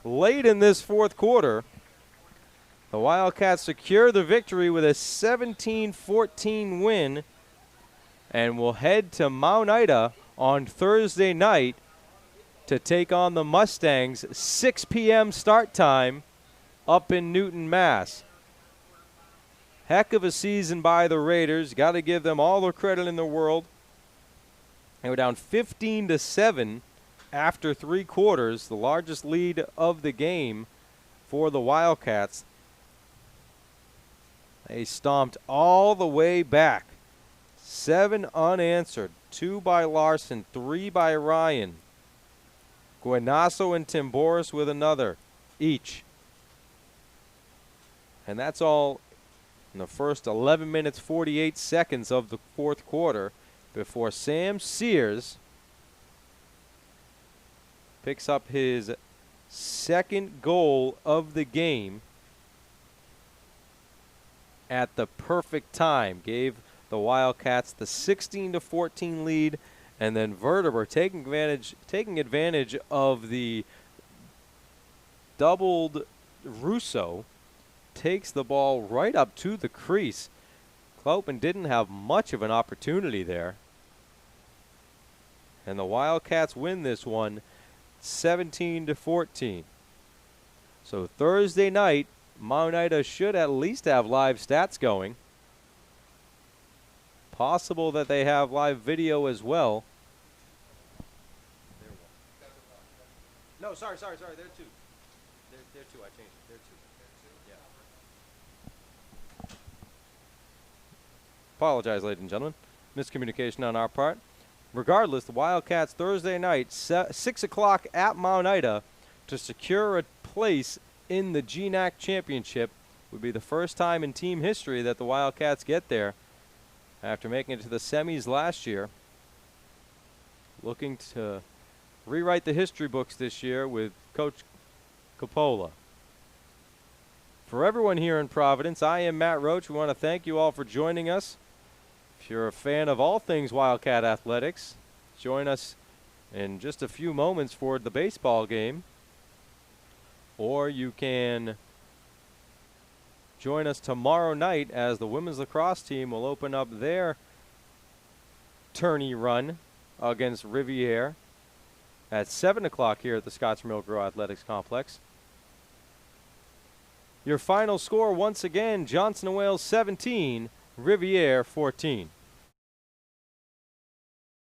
late in this fourth quarter, the Wildcats secure the victory with a 17-14 win and will head to Mount Ida on Thursday night to take on the Mustangs. 6 p.m. start time up in Newton, Mass. Heck of a season by the Raiders. Got to give them all the credit in the world. They were down 15-7 after 3 quarters, the largest lead of the game for the Wildcats. They stomped all the way back. 7 unanswered, 2 by Larson, 3 by Ryan. Guanasso and Timboris with another each. And that's all in the first 11 minutes, 48 seconds of the fourth quarter before Sam Sears picks up his second goal of the game at the perfect time. Gave the Wildcats the 16-14 lead, and then Verteber taking advantage of the doubled Russo, takes the ball right up to the crease. Cloutman didn't have much of an opportunity there. And the Wildcats win this one 17-14. So Thursday night, Mount Ida should at least have live stats going. Possible that they have live video as well. No, sorry. They're 2. They're 2. I changed it. They're 2. Yeah. Apologize, ladies and gentlemen. Miscommunication on our part. Regardless, the Wildcats Thursday night, 6 o'clock at Mount Ida to secure a place in the GNAC Championship. Would be the first time in team history that the Wildcats get there after making it to the semis last year. Looking to rewrite the history books this year with Coach Coppola. For everyone here in Providence, I am Matt Roach. We want to thank you all for joining us. If you're a fan of all things Wildcat athletics, join us in just a few moments for the baseball game. Or you can join us tomorrow night as the women's lacrosse team will open up their tourney run against Rivier at 7 o'clock here at the Scotts Mill Grow Athletics Complex. Your final score once again, Johnson & Wales 17, Rivier 14.